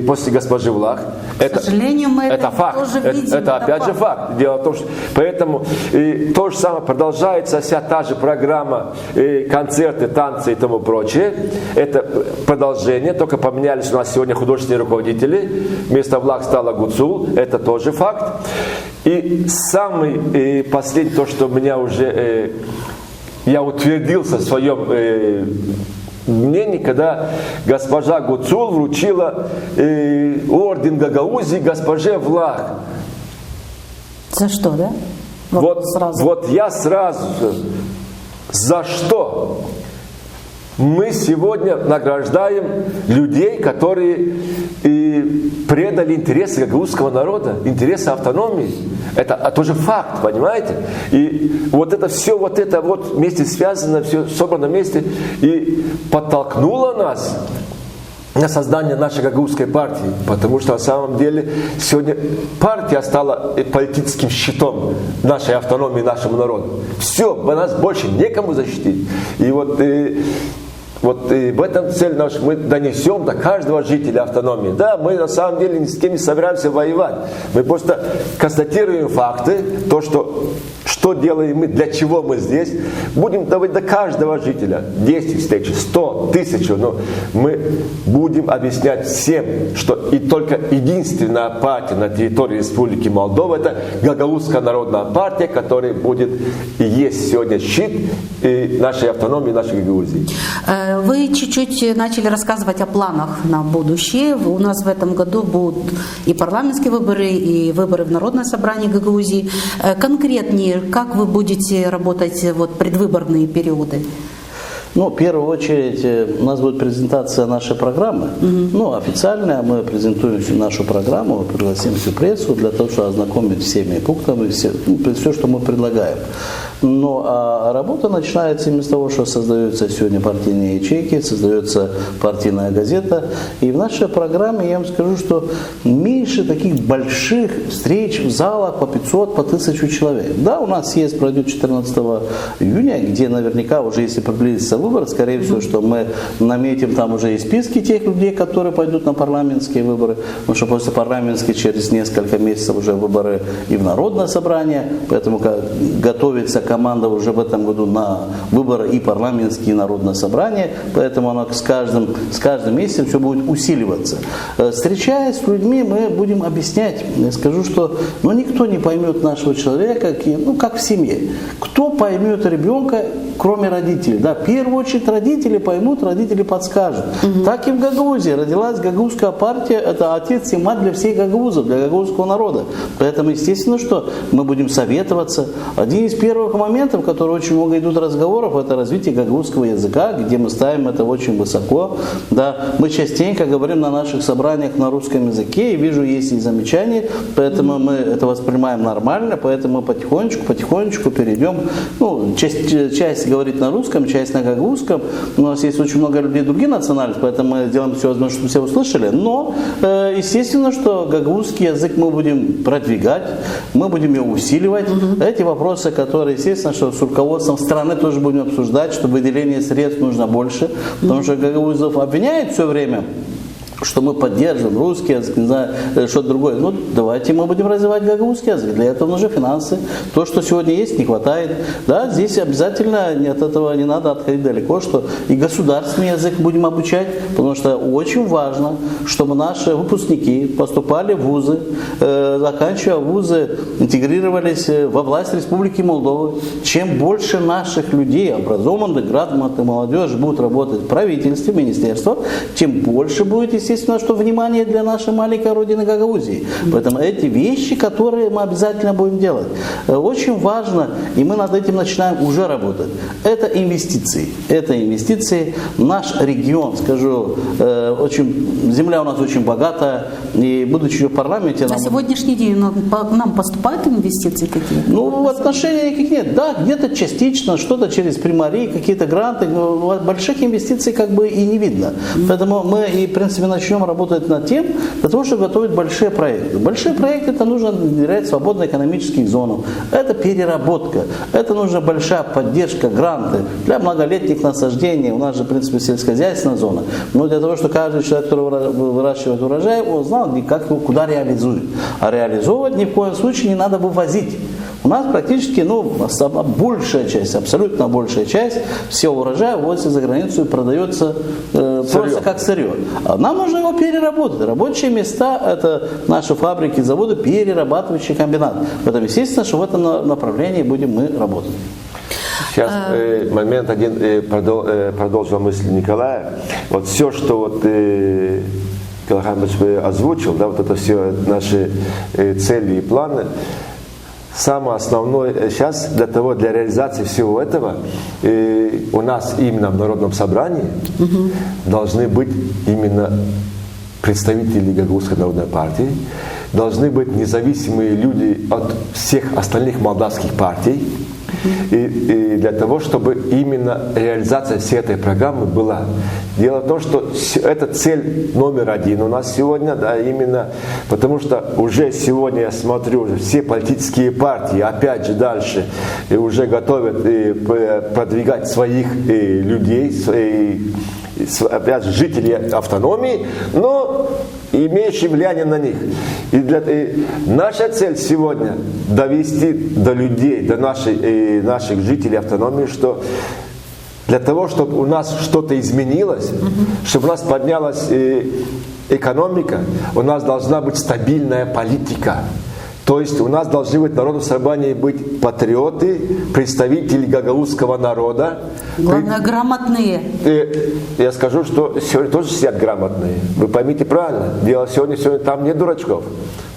после госпожи Влах. К сожалению, мы это факт. тоже видим. Это опять же факт. Дело в том, что поэтому то же самое продолжается, вся та же программа, концерты, танцы и тому прочее. Это продолжение, только поменялись у нас сегодня художественные руководители. Вместо Влах стала Гуцул, это тоже факт. И самый последний, то, что меня уже я утвердился в своем мнении, когда госпожа Гуцул вручила орден Гагаузии госпоже Влах. За что, да? Вот я сразу, за что? Мы сегодня награждаем людей, которые предали интересы гагаузского народа, интересы автономии. Это тоже факт, понимаете? И вот это все, вместе связано, все собрано вместе и подтолкнуло нас на создание нашей гагаузской партии, потому что на самом деле сегодня партия стала политическим щитом нашей автономии, нашему народу. Все, нас больше некому защитить. И в этом цель наша, мы донесем до каждого жителя автономии. Да, мы на самом деле ни с кем не собираемся воевать. Мы просто констатируем факты, то, что делаем мы, для чего мы здесь. Будем давать до каждого жителя 10 встреч, 100, 1000, но мы будем объяснять всем, что и только единственная партия на территории Республики Молдова — это Гагаузская народная партия, которая будет и есть сегодня щит нашей автономии, нашей Гагаузии. Вы чуть-чуть начали рассказывать о планах на будущее. У нас в этом году будут и парламентские выборы, и выборы в Народное собрание Гагаузии. Конкретнее, как вы будете работать в предвыборные периоды? В первую очередь у нас будет презентация нашей программы. Официально мы презентуем всю нашу программу, пригласим всю прессу для того, чтобы ознакомить всеми пунктами, все, что мы предлагаем. А работа начинается именно с того, что создаются сегодня партийные ячейки, создается партийная газета. И в нашей программе, я вам скажу, что меньше таких больших встреч в залах по 500, по 1000 человек. Да, у нас пройдет 14 июня, где наверняка уже, если приблизится выбор, скорее всего, что мы наметим там уже и списки тех людей, которые пойдут на парламентские выборы, потому что после парламентских через несколько месяцев уже выборы и в Народное собрание, поэтому готовится команда уже в этом году на выборы и парламентские, и народное собрание, поэтому оно с каждым месяцем все будет усиливаться. Встречаясь с людьми, мы будем объяснять. Я скажу, что никто не поймет нашего человека, как в семье. Кто поймет ребенка, кроме родителей? Да, в первую очередь родители поймут, родители подскажут. Так и в Гагаузии. Родилась Гагаузская партия, это отец и мать для всех гагаузов, для гагаузского народа. Поэтому, естественно, что мы будем советоваться. Один из первых моментов, который очень много идут разговоров, это развитие гагаузского языка, где мы ставим это очень высоко. Да, мы частенько говорим на наших собраниях на русском языке, и вижу, есть и замечания, поэтому мы это воспринимаем нормально, поэтому мы потихонечку перейдем. Часть говорит на русском, часть на гагаузском. У нас есть очень много людей других национальностей, поэтому мы делаем все возможное, чтобы все услышали. Но, естественно, что гагаузский язык мы будем продвигать, мы будем его усиливать. Эти вопросы, которые, естественно, что с руководством страны тоже будем обсуждать, что выделение средств нужно больше, потому что гагаузов обвиняют все время, что мы поддерживаем русский язык, не знаю, что-то другое. Давайте мы будем развивать гагаузский язык. Для этого нужны финансы. То, что сегодня есть, не хватает. Да, здесь обязательно от этого не надо отходить далеко, что и государственный язык будем обучать, потому что очень важно, чтобы наши выпускники поступали в вузы, заканчивая вузы, интегрировались во власть Республики Молдова. Чем больше наших людей, образованных, грамотных, молодежь будут работать в правительстве, в министерствах, тем больше будет, естественно, что внимание для нашей маленькой родины Гагаузии. Поэтому эти вещи, которые мы обязательно будем делать, очень важно, и мы над этим начинаем уже работать. Это инвестиции. Это инвестиции. Наш регион, скажу, земля у нас очень богатая, и будучи в парламенте... На сегодняшний день нам поступают инвестиции какие-то? Отношений никаких нет. Да, где-то частично, что-то через примарии, какие-то гранты, но больших инвестиций и не видно. Поэтому мы и, в принципе, начнем работать над тем, для того, чтобы готовить большие проекты. Большие проекты, это нужно внедрять свободно экономических зон. Это переработка. Это нужна большая поддержка, гранты для многолетних насаждений. У нас же, в принципе, сельскохозяйственная зона. Но для того, чтобы каждый человек, который выращивает урожай, он знал, как его куда реализует. А реализовывать ни в коем случае не надо вывозить. У нас практически, большая часть, абсолютно большая часть всего урожая вывозится за границу и продается просто как сырье. А нам нужно его переработать. Рабочие места – это наши фабрики, заводы, перерабатывающий комбинат. Поэтому, естественно, что в этом направлении будем мы работать. Сейчас момент один, продолжу мысль Николая. Все, что Николай Хамович озвучил, это все наши цели и планы. Самое основное сейчас для реализации всего этого у нас именно в Народном собрании должны быть именно представители Гагаузской народной партии, должны быть независимые люди от всех остальных молдавских партий, и для того, чтобы именно реализация всей этой программы была. Дело в том, что это цель номер один у нас сегодня, именно потому что уже сегодня я смотрю, все политические партии, опять же дальше, уже готовят продвигать своих людей, опять же, жителей автономии, но имеющие влияние на них. И наша цель сегодня довести до людей, до наших жителей автономии, что для того, чтобы у нас что-то изменилось, чтобы у нас поднялась экономика, у нас должна быть стабильная политика. То есть у нас должны быть в Народном собрании быть патриоты, представители гагаузского народа. Главное, грамотные. Я скажу, что сегодня тоже сидят грамотные. Вы поймите правильно. Дело сегодня там нет дурачков.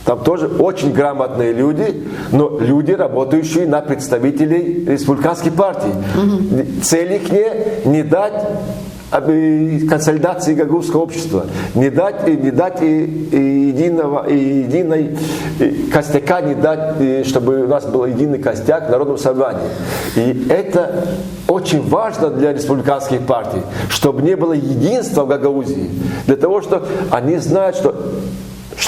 Там тоже очень грамотные люди, но люди, работающие на представителей республиканской партии. Цель их не дать консолидации гагаузского общества, не дать единой костяка, не дать, чтобы у нас был единый костяк в Народном собрании. И это очень важно для республиканских партий, чтобы не было единства в Гагаузии, для того, что они знают, что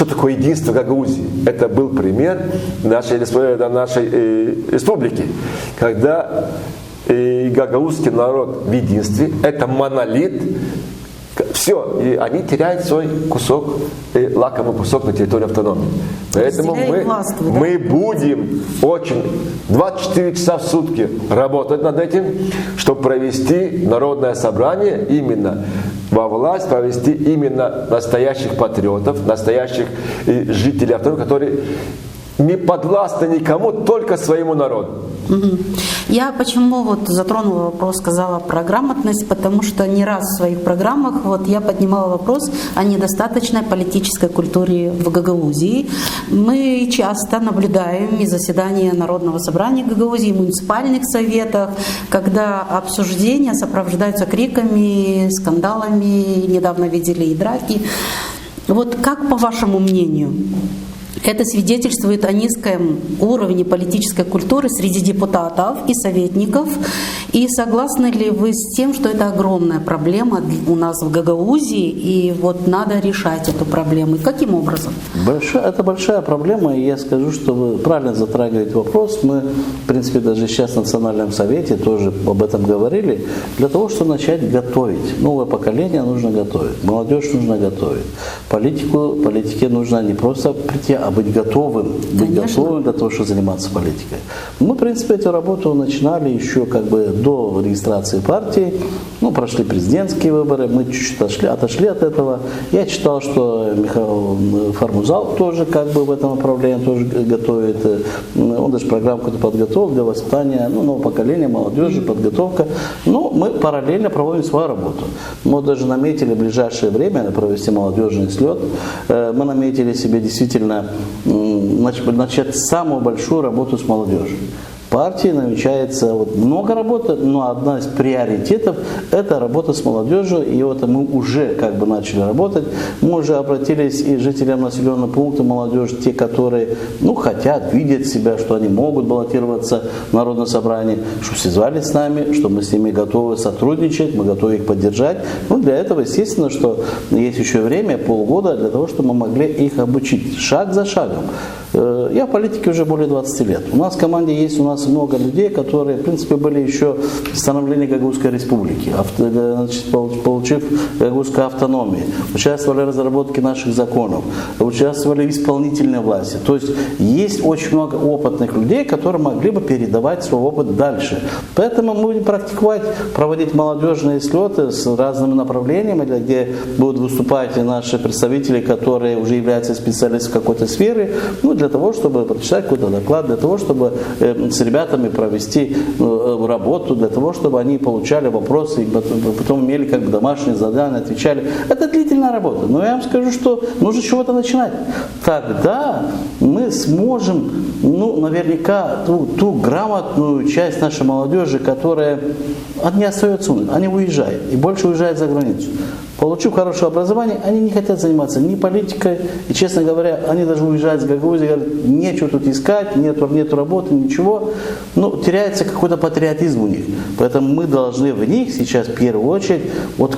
такое единство Гагаузии. Это был пример нашей республики, когда гагаузский народ в единстве, это монолит, все, и они теряют свой кусок, лакомый кусок на территории автономии. Поэтому мы будем очень 24 часа в сутки работать над этим, чтобы провести народное собрание именно во власть, провести именно настоящих патриотов, настоящих жителей автономии, которые не подвластны никому, только своему народу. Я почему вот затронула вопрос, сказала про грамотность, потому что не раз в своих программах вот я поднимала вопрос о недостаточной политической культуре в Гагаузии. Мы часто наблюдаем и заседания Народного собрания Гагаузии, и муниципальных советов, когда обсуждения сопровождаются криками, скандалами, недавно видели и драки. Вот как, по вашему мнению, это свидетельствует о низком уровне политической культуры среди депутатов и советников? И согласны ли вы с тем, что это огромная проблема у нас в Гагаузии, и вот надо решать эту проблему? И каким образом? Это большая проблема, и я скажу, что вы правильно затрагиваете вопрос. Мы, в принципе, даже сейчас в Национальном совете тоже об этом говорили. Для того, чтобы начать готовить. Новое поколение нужно готовить, молодежь нужно готовить. Политике нужно не просто прийти, а быть готовым. Быть готовым для того, чтобы заниматься политикой. Мы, в принципе, эту работу начинали еще до регистрации партии. Прошли президентские выборы, мы чуть-чуть отошли от этого. Я читал, что Михаил Формузал тоже в этом направлении тоже готовит. Он даже программу какую-то подготовил для воспитания нового поколения, молодежи, подготовка. Но мы параллельно проводим свою работу. Мы даже наметили в ближайшее время провести молодежный слет. Мы наметили себе действительно начать самую большую работу с молодежью. Партии намечается много работы, но одна из приоритетов – это работа с молодежью, и мы уже начали работать. Мы уже обратились и жителям населенного пункта молодежи, те, которые хотят, видят себя, что они могут баллотироваться в Народное собрание, чтобы связались с нами, что мы с ними готовы сотрудничать, мы готовы их поддержать. Для этого, естественно, что есть еще время, полгода, для того, чтобы мы могли их обучить шаг за шагом. Я в политике уже более 20 лет. У нас в команде есть много людей, которые, в принципе, были еще в становлении Гагаузской республики, получив Гагаузскую автономию, участвовали в разработке наших законов, участвовали в исполнительной власти. То есть очень много опытных людей, которые могли бы передавать свой опыт дальше. Поэтому мы будем практиковать, проводить молодежные слеты с разными направлениями, где будут выступать наши представители, которые уже являются специалистами в какой-то сфере, для того, чтобы прочитать какой-то доклад, для того, чтобы с ребятами провести работу, для того, чтобы они получали вопросы, и потом имели домашние задания, отвечали. Это длительная работа. Но я вам скажу, что нужно с чего-то начинать. Тогда мы сможем, наверняка, ту грамотную часть нашей молодежи, которая не остается, они уезжают, и больше уезжают за границу. Получив хорошее образование, они не хотят заниматься ни политикой, и, честно говоря, они даже уезжают с Гагаузии, говорят, нечего тут искать, нету работы, ничего. Теряется какой-то патриотизм у них. Поэтому мы должны в них сейчас, в первую очередь,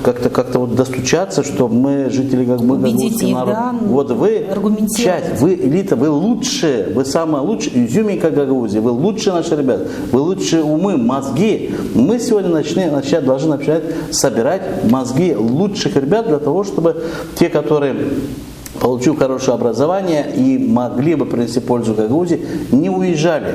как-то достучаться, чтобы мы, жители Гагаузский народ, вы часть, вы элита, вы лучшие, вы самые лучшие, изюминка Гагаузии, вы лучшие наши ребята, вы лучшие умы, мозги. Мы сегодня должны начать собирать мозги лучших ребят для того, чтобы те, которые получив хорошее образование и могли бы принести пользу Гагаузии, не уезжали,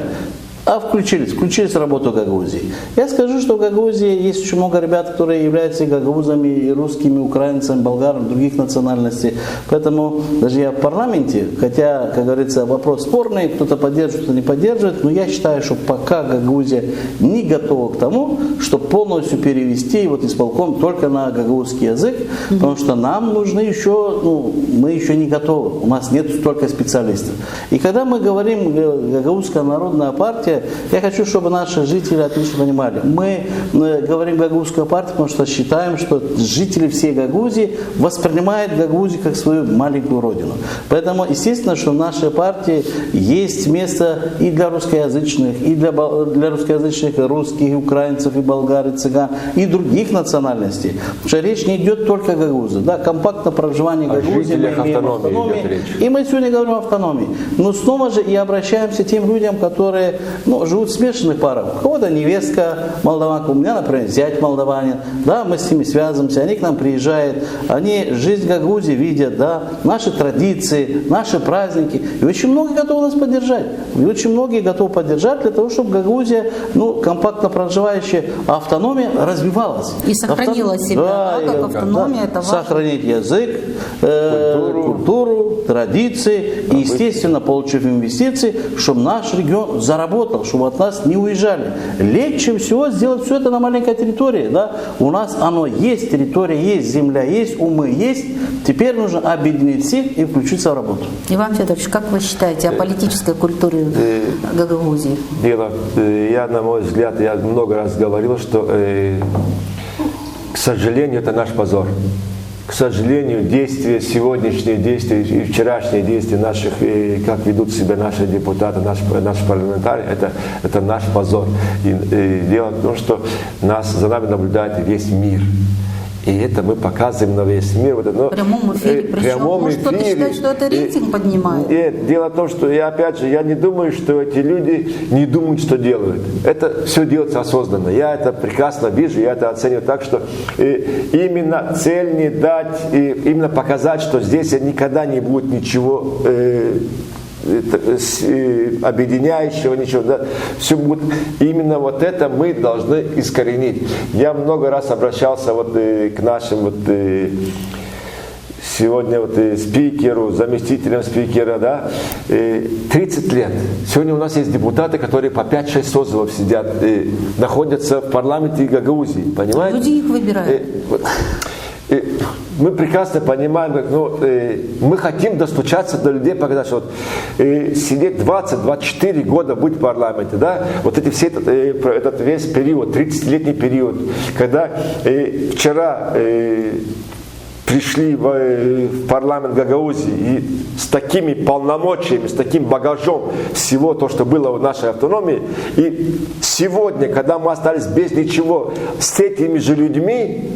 а включились в работу Гагаузии. Я скажу, что в Гагаузии есть очень много ребят, которые являются и гагаузами, и русскими, украинцами, болгарами, других национальностей. Поэтому даже я в парламенте, хотя, как говорится, вопрос спорный, кто-то поддерживает, кто-то не поддерживает, но я считаю, что пока Гагаузия не готова к тому, чтобы полностью перевести исполком только на гагаузский язык, потому что нам нужны еще, мы еще не готовы, у нас нет столько специалистов. И когда мы говорим Гагаузская народная партия, я хочу, чтобы наши жители отлично понимали. Мы говорим Гагаузская партия, потому что считаем, что жители всей Гагаузии воспринимают Гагаузию как свою маленькую родину. Поэтому, естественно, что в нашей партии есть место и для русскоязычных, и для русскоязычных русских, и украинцев, и болгар, и цыган, и других национальностей. Потому что речь не идет только о Гагаузии. Да, компактное проживание Гагаузии, мы имеем автономии. И мы сегодня говорим о автономии. Но снова же и обращаемся к тем людям, которые живут в смешанных парах. У кого-то невестка молдаванка, у меня, например, зять молдаванин. Да, мы с ними связываемся, они к нам приезжают, они жизнь Гагаузии видят, да, наши традиции, наши праздники. И очень многие готовы нас поддержать. И очень многие готовы поддержать для того, чтобы Гагаузия, компактно проживающая автономия развивалась. И сохранила себя, да, как автономия, это важно. Сохранить язык, культуру, традиции и, естественно, получив инвестиции, чтобы наш регион заработал, чтобы от нас не уезжали. Легче всего сделать все это на маленькой территории. Да? У нас оно есть, территория есть, земля есть, умы есть. Теперь нужно объединить всех и включиться в работу. Иван Федорович, как вы считаете о политической культуре Гагаузии? Я, на мой взгляд, я много раз говорил, что, к сожалению, это наш позор. К сожалению, сегодняшние действия и вчерашние действия наших, как ведут себя наши депутаты, наши парламентарии, это наш позор. И дело в том, что за нами наблюдает весь мир. И это мы показываем на весь мир. В прямом эфире. Причем может кто-то считать, что это рейтинг поднимает. Нет, дело в том, что я не думаю, что эти люди не думают, что делают. Это все делается осознанно. Я это прекрасно вижу, я это оцениваю так, что именно цель не дать, именно показать, что здесь никогда не будет ничего объединяющего, ничего. Да, все будет. Именно вот это мы должны искоренить. Я много раз обращался к нашим сегодня спикеру, заместителям спикера, да, 30 лет. Сегодня у нас есть депутаты, которые по 5-6 созывов сидят, находятся в парламенте Гагаузии, понимаете? Люди их выбирают. Мы прекрасно понимаем, мы хотим достучаться до людей, показать, что сидеть 20-24 года быть в парламенте, да, этот весь период, 30-летний период, когда вчера пришли в парламент Гагаузии и с такими полномочиями, с таким багажом всего то, что было в нашей автономии, и сегодня, когда мы остались без ничего, с этими же людьми,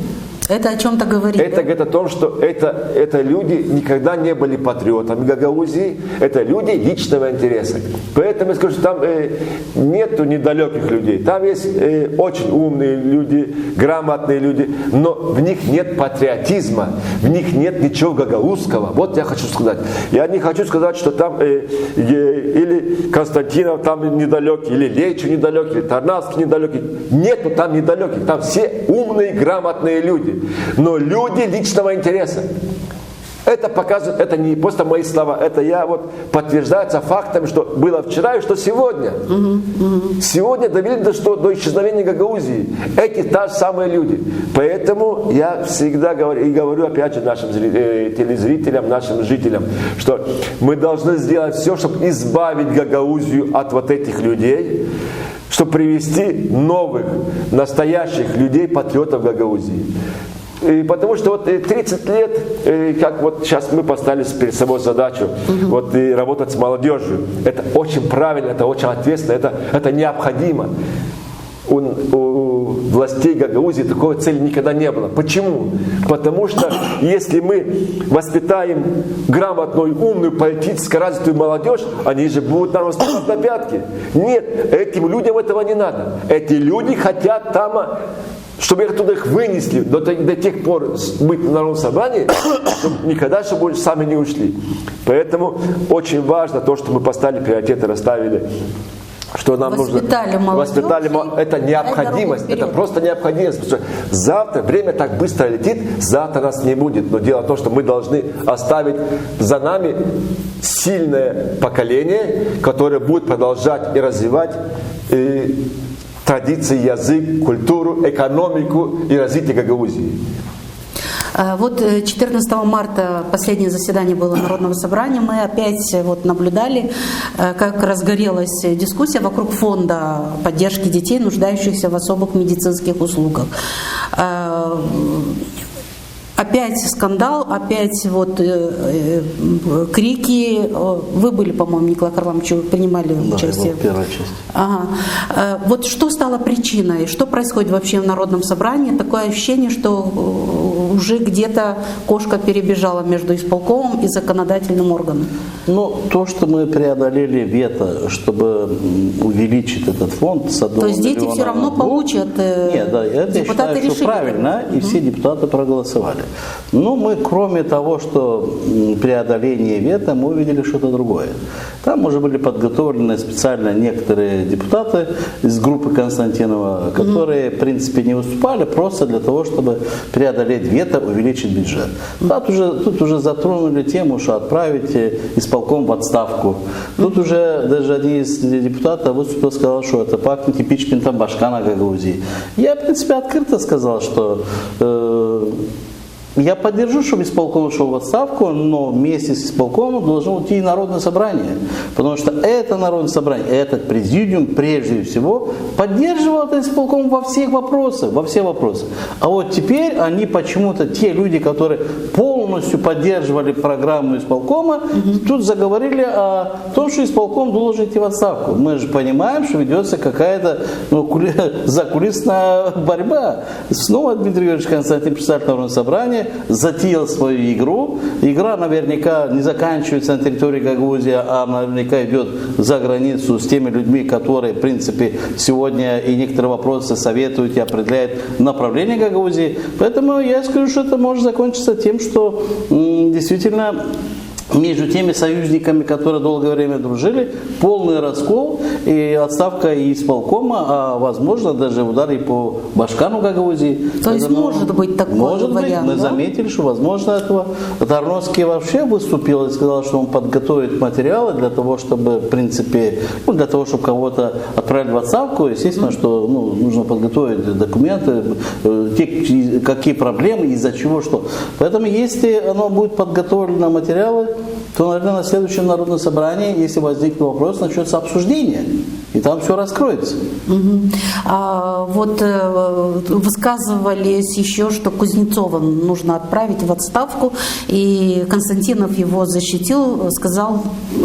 это о чем-то говорит. Это говорит о том, что это люди никогда не были патриотами Гагаузии, это люди личного интереса. Поэтому я скажу, что там нету недалеких людей. Там есть очень умные люди, грамотные люди, но в них нет патриотизма, в них нет ничего гагаузского. Вот я хочу сказать. Я не хочу сказать, что там или Константинов там недалекий, или Лейчу недалекий, или Тарнавский недалекий. Нету там недалеких. Там все умные, грамотные люди. Но люди личного интереса. Это показывает, это не просто мои слова, это подтверждается фактами, что было вчера и что сегодня. Сегодня довели до исчезновения Гагаузии. Эти та же самые люди. Поэтому я всегда говорю опять же нашим телезрителям, нашим жителям, что мы должны сделать все, чтобы избавить Гагаузию от этих людей, чтобы привести новых, настоящих людей, патриотов Гагаузии. И потому что 30 лет, как сейчас мы поставили перед собой задачу, и работать с молодежью, это очень правильно, это очень ответственно, это необходимо. У властей Гагаузии такой цели никогда не было. Почему? Потому что если мы воспитаем грамотную, умную, политически развитую молодежь, они же будут нам выступать на пятки. Нет, этим людям этого не надо. Эти люди хотят там, чтобы оттуда их вынесли до тех пор быть на народном собрании, чтобы больше сами не ушли. Поэтому очень важно то, что мы поставили приоритеты, расставили. Что нам воспитали нужно. Это необходимость, это просто необходимость. Потому что завтра, время так быстро летит, завтра нас не будет. Но дело в том, что мы должны оставить за нами сильное поколение, которое будет продолжать и развивать традиции, язык, культуру, экономику и развитие Гагаузии. 14 марта последнее заседание было Народного собрания. Мы опять наблюдали, как разгорелась дискуссия вокруг фонда поддержки детей, нуждающихся в особых медицинских услугах. опять скандал, опять вот крики. Вы были, по-моему, Николай Харламович, вы принимали участие. Да, первая часть. Ага. Вот что стало причиной? Что происходит вообще в Народном собрании? Такое ощущение, что уже где-то кошка перебежала между исполкомом и законодательным органом. Ну, то, что мы преодолели вето, чтобы увеличить этот фонд с 1 миллиона. То есть дети все равно получат. Нет, да, это я считаю, что правильно, и все депутаты проголосовали. Но мы, кроме того, что преодоление вето, мы увидели что-то другое. Там уже были подготовлены специально некоторые депутаты из группы Константинова, которые, в принципе, не выступали просто для того, чтобы преодолеть вето, увеличить бюджет. Тут уже затронули тему, что отправить исполком в отставку. Тут уже даже один из депутатов выступил, сказал, что это пахнет типичным Башкана Гагаузии. Я, в принципе, открыто сказал, что я поддержу, чтобы исполком ушел в отставку, но вместе с исполкомом должно уйти и Народное собрание. Потому что это Народное собрание, этот президиум прежде всего поддерживал этот исполком во всех вопросах, А вот теперь они почему-то, те люди, которые полностью поддерживали программу исполкома, тут заговорили о том, что исполком должен идти в отставку. Мы же понимаем, что ведется какая-то закулисная борьба. Снова Дмитрий Юрьевич Константин, председатель Народного собрания, затеял свою игру. Игра наверняка не заканчивается на территории Гагаузии, а наверняка идет за границу с теми людьми, которые, в принципе, сегодня и некоторые вопросы советуют и определяют направление Гагаузии. Поэтому я скажу, что это может закончиться тем, что действительно между теми союзниками, которые долгое время дружили, полный раскол и отставка и исполкома, а возможно даже удар и по Башкану Гагаузии. То есть может быть такой может вариант, быть, мы заметили, что возможно этого. Тарновский вообще выступил и сказал, что он подготовит материалы для того, чтобы, в принципе, для того, чтобы кого-то отправить в отставку. Естественно, что нужно подготовить документы, какие проблемы, из-за чего, что. Поэтому, если оно будет подготовлено материалы, то, наверное, на следующем Народном собрании, если возникнет вопрос, начнется обсуждение. И там все раскроется. Вот высказывались еще, что Кузнецова нужно отправить в отставку, и Константинов его защитил, сказал,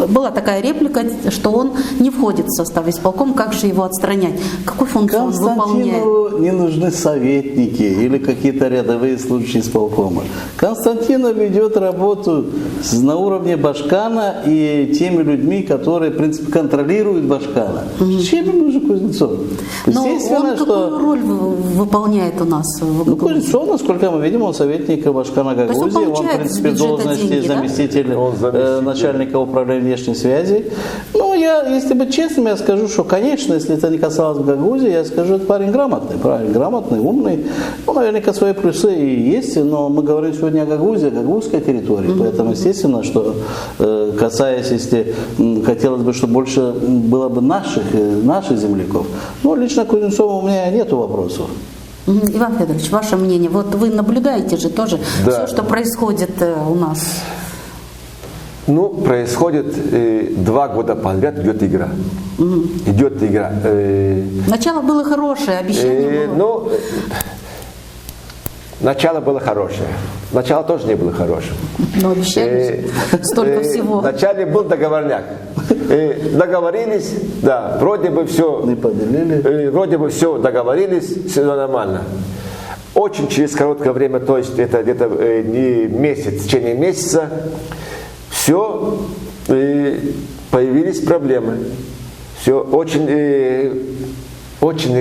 была такая реплика, что он не входит в состав исполкома, как же его отстранять? Какую функцию он выполняет? Константинову не нужны советники или какие-то рядовые случаи исполкома. Константинов ведет работу на уровне Башкана и теми людьми, которые, в принципе, контролируют Башкана. Чем ему нужен Кузнецов? Но он какую роль выполняет у нас? Кузнецов, насколько мы видим, он советник Башкана Гагаузии, он, в принципе, в должности деньги, заместитель начальника управления внешней связи. Если быть честным, я скажу, что, конечно, если это не касалось бы Гагаузии, я скажу, это парень грамотный, умный. Наверняка свои плюсы и есть, но мы говорим сегодня о Гагаузии, о гагаузской территории, поэтому, естественно, что касаясь, если хотелось бы, чтобы больше было бы наших земляков. Но лично Кузнецову у меня нет вопросов. Иван Федорович, ваше мнение? Вот вы наблюдаете же тоже все, что происходит у нас. Происходит 2 года подряд идет игра. Идет игра. Начало было хорошее, обещание было. Начало было хорошее. Начало тоже не было хорошим. Но обещали столько всего. Вначале был договорняк. Договорились, да, вроде бы все. Не поделили. Вроде бы все договорились, все нормально. Очень через короткое время, то есть это где-то не месяц, в течение месяца, все, появились проблемы. Все очень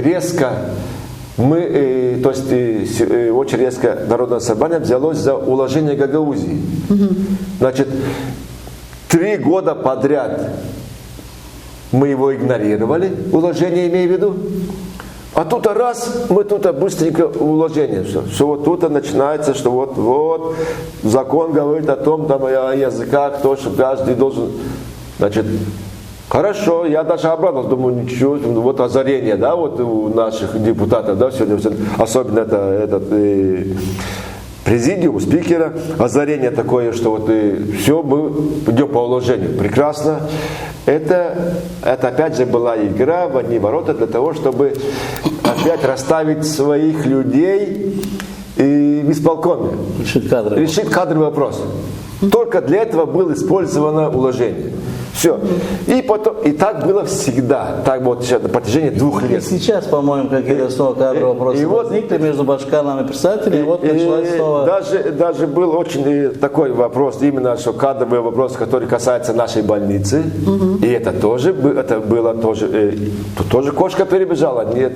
резко. Очень резко Народное собрание взялось за уложение Гагаузии. Значит, 3 года подряд мы его игнорировали, уложение имею в виду. А тут раз, мы тут быстренько уложение. Что вот тут начинается, что вот закон говорит о том, там, о языках, то, что каждый должен. Значит, хорошо, я даже обрадовался, думаю, ничего, вот озарение, да, вот у наших депутатов, да, сегодня, особенно этот президиум, спикера, озарение такое, что вот все, мы идем по уложению. Прекрасно. Это опять же была игра в одни ворота для того, чтобы опять расставить своих людей в исполкоме решить кадровый вопрос. Только для этого было использовано уложение. Все. И потом, и так было всегда, так вот на протяжении 2 лет. И сейчас, по-моему, какие-то снова кадровые вопросы возникли между башканами и представителями, и вот началась снова... Даже был очень такой вопрос, именно что кадровый вопрос, который касается нашей больницы, и это было тоже, тут тоже кошка перебежала, нет,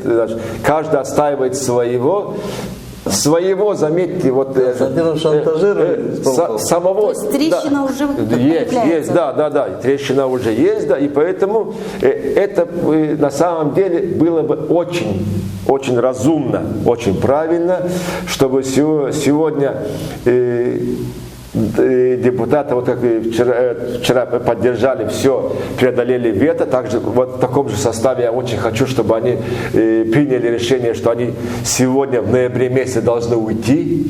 каждый отстаивает своего, заметьте, вот самого. То есть трещина уже есть, да, трещина уже есть, да, и поэтому это на самом деле было бы очень разумно, очень правильно, чтобы сегодня депутаты, вот как вчера поддержали все, преодолели вето, также вот в таком же составе я очень хочу, чтобы они приняли решение, что они сегодня в ноябре месяце должны уйти,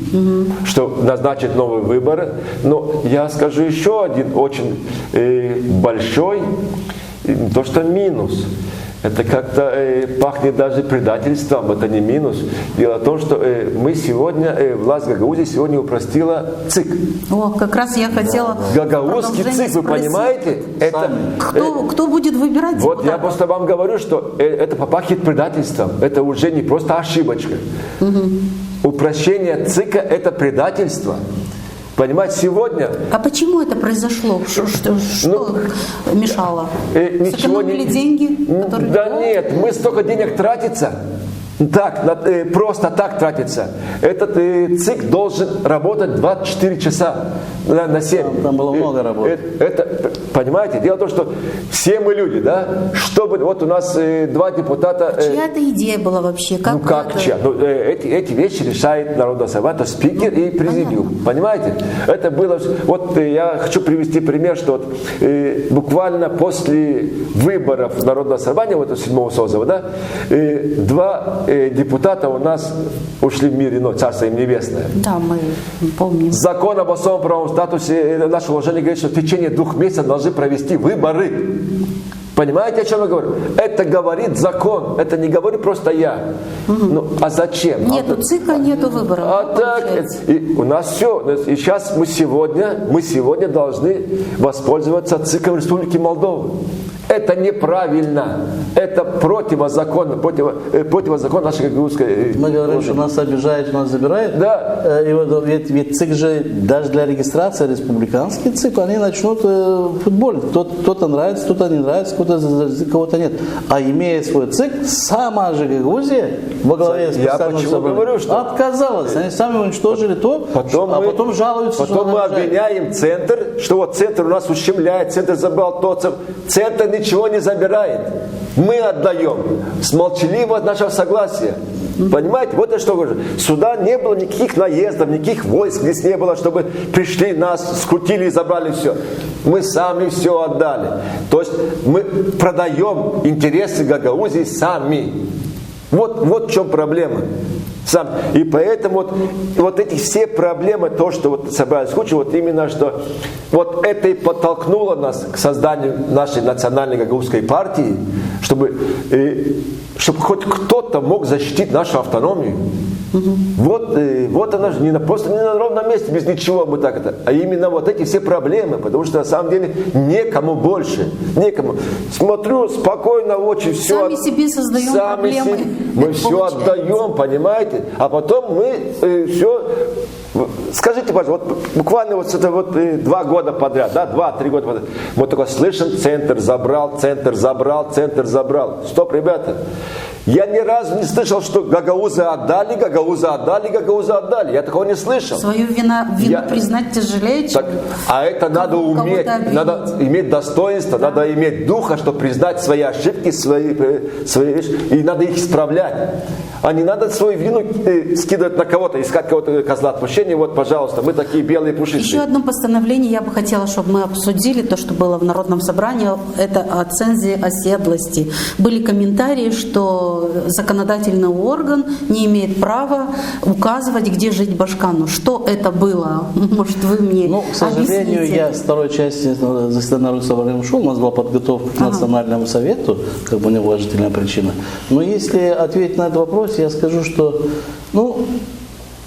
чтобы назначить новые выборы. Но я скажу еще один очень большой, то что минус. Это как-то пахнет даже предательством, это не минус. Дело в том, что мы сегодня, власть Гагаузии сегодня упростила ЦИК. О, как раз я хотела... Гагаузский ЦИК, вы понимаете? Это, кто будет выбирать вот депутатов? я просто вам говорю, что это попахивает предательством. Это уже не просто ошибочка. Упрощение ЦИКа – это предательство. Понимаете, сегодня... А почему это произошло? Что мешало? Ничего Сэкономили деньги? Которые... Да нет, мы столько денег тратится. Так, просто так тратится. Этот ЦИК должен работать 24 часа на 7. Там было много работы. Это, понимаете, дело в том, что все мы люди, да, чтобы вот у нас 2 депутата... Чья это идея была вообще? Как это? Чья? Эти вещи решает Народное собрание, то спикер и президиум. Понимаете? Это было... Вот я хочу привести пример, что вот, буквально после выборов Народного собрания, вот 7-го созыва, да, 2 депутата у нас ушли в мир иной, Царство им небесное. Да, мы помним. Закон об особом правовом статусе, наше уложение говорит, что в течение 2 месяцев должны провести выборы. Понимаете, о чем я говорю? Это говорит закон, это не говорит просто я. Ну, а зачем? Нету ЦИКа, нету выборов. А так, и у нас все. И сейчас мы сегодня должны воспользоваться ЦИКом Республики Молдова. Это неправильно. Это противозаконно нашей гагаузской... Мы говорим, что нас обижают, нас забирают. Да. И вот ведь ЦИК же, даже для регистрации республиканский ЦИК, они начнут футболить. Кто-то нравится, кто-то не нравится, кого-то нет. А имея свой ЦИК, сама же Гагаузия во главе с представителем собрания отказалась. Они сами уничтожили то, потом жалуются. Потом мы обвиняем центр, что вот центр у нас ущемляет, центр забрал то, центр ничего не забирает. Мы отдаем с молчаливого нашего согласия. Понимаете? Вот я что говорю. Сюда не было никаких наездов, никаких войск здесь не было, чтобы пришли, нас скрутили и забрали все. Мы сами все отдали. То есть мы продаем интересы Гагаузии сами. Вот в чем проблема. И поэтому вот эти все проблемы, то, что вот собрались кучу, вот именно что вот это и подтолкнуло нас к созданию нашей национальной гагаузской партии, чтобы хоть кто-то мог защитить нашу автономию. Вот она же просто не на ровном месте, без ничего мы так это. А именно вот эти все проблемы, потому что на самом деле некому больше, некому. Смотрю спокойно в очи, все. Сами себе создаем проблемы. Мы все отдаем, понимаете? А потом мы все... Скажите, пожалуйста, вот буквально вот это вот 2 года подряд, да, 2-3 года подряд, мы только слышим, центр забрал. Стоп, ребята. Я ни разу не слышал, что гагаузы отдали. Я такого не слышал. Свою вину признать тяжелее, чем... А это надо уметь, надо иметь достоинство, надо иметь духа, чтобы признать свои ошибки, свои вещи, и надо их исправлять. А не надо свою вину скидывать на кого-то, искать кого-то козла отпущения. Вот, пожалуйста, мы такие белые пушистые. Еще одно постановление я бы хотела, чтобы мы обсудили, то, что было в Народном собрании, это о цензе оседлости. Были комментарии, что законодательный орган не имеет права указывать, где жить башкану. Что это было? Может, вы мне к сожалению, объясните? Я с второй части заседания Народного собрания ушел, у нас была подготовка к Национальному совету, как бы неуважительная причина. Но если ответить на этот вопрос, я скажу, что,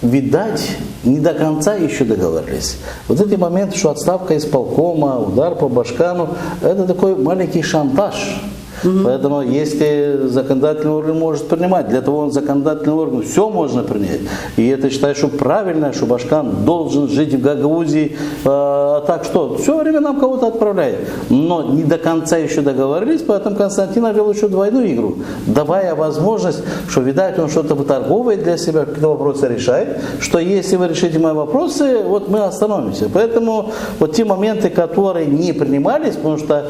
видать, не до конца еще договорились. Вот эти моменты, что отставка исполкома, удар по Башкану, это такой маленький шантаж. Поэтому если законодательный орган может принимать, для того он законодательный орган, все можно принять. И это считаю, что правильно, что Башкан должен жить в Гагаузии, так что все время нам кого-то отправляет. Но не до конца еще договорились, поэтому Константин вел еще двойную игру, давая возможность, что, видать, он что-то выторговывает для себя, какие-то вопросы решает, что если вы решите мои вопросы, вот мы остановимся. Поэтому вот те моменты, которые не принимались, потому что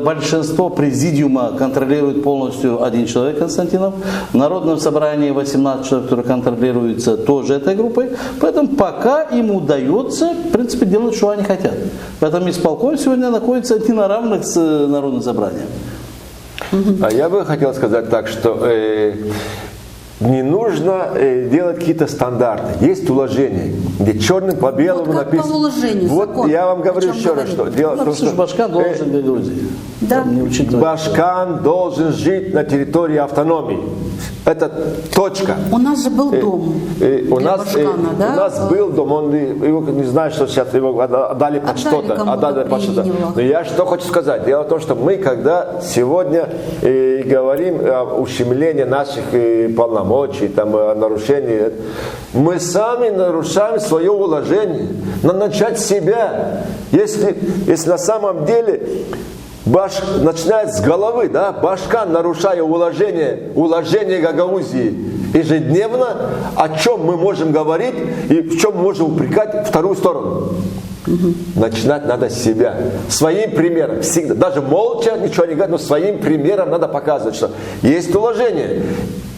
большинство президиума контролирует полностью один человек, Константинов. В Народном собрании 18 человек, которые контролируются тоже этой группой. Поэтому пока им удается, в принципе, делать, что они хотят. Поэтому исполком сегодня находится не на равных с Народным собранием. А я бы хотел сказать так, что не нужно делать какие-то стандарты. Есть уложения, где черным по белому вот как написано. По уложению, вот закон, я вам говорю еще раз, что дело в том, что Башкан должен быть Грузии. Да. Башкан должен жить на территории автономии. Это точка. У нас же был дом У для нас, Башкана, да? у нас был дом, он его не знаю, что сейчас его отдали под что-то. кому-то Под что-то. приняла. Но я что хочу сказать. Дело в том, что мы, когда сегодня говорим о ущемлении наших полномочий, там, о нарушении, мы сами нарушаем свое уложение. Надо начать с себя. Если на самом деле начинает с головы, да, Башкан, нарушая уложение Гагаузии ежедневно, о чем мы можем говорить и в чем мы можем упрекать вторую сторону. Начинать надо с себя. Своим примером. Всегда. Даже молча ничего не говорить, но своим примером надо показывать, что есть уложение.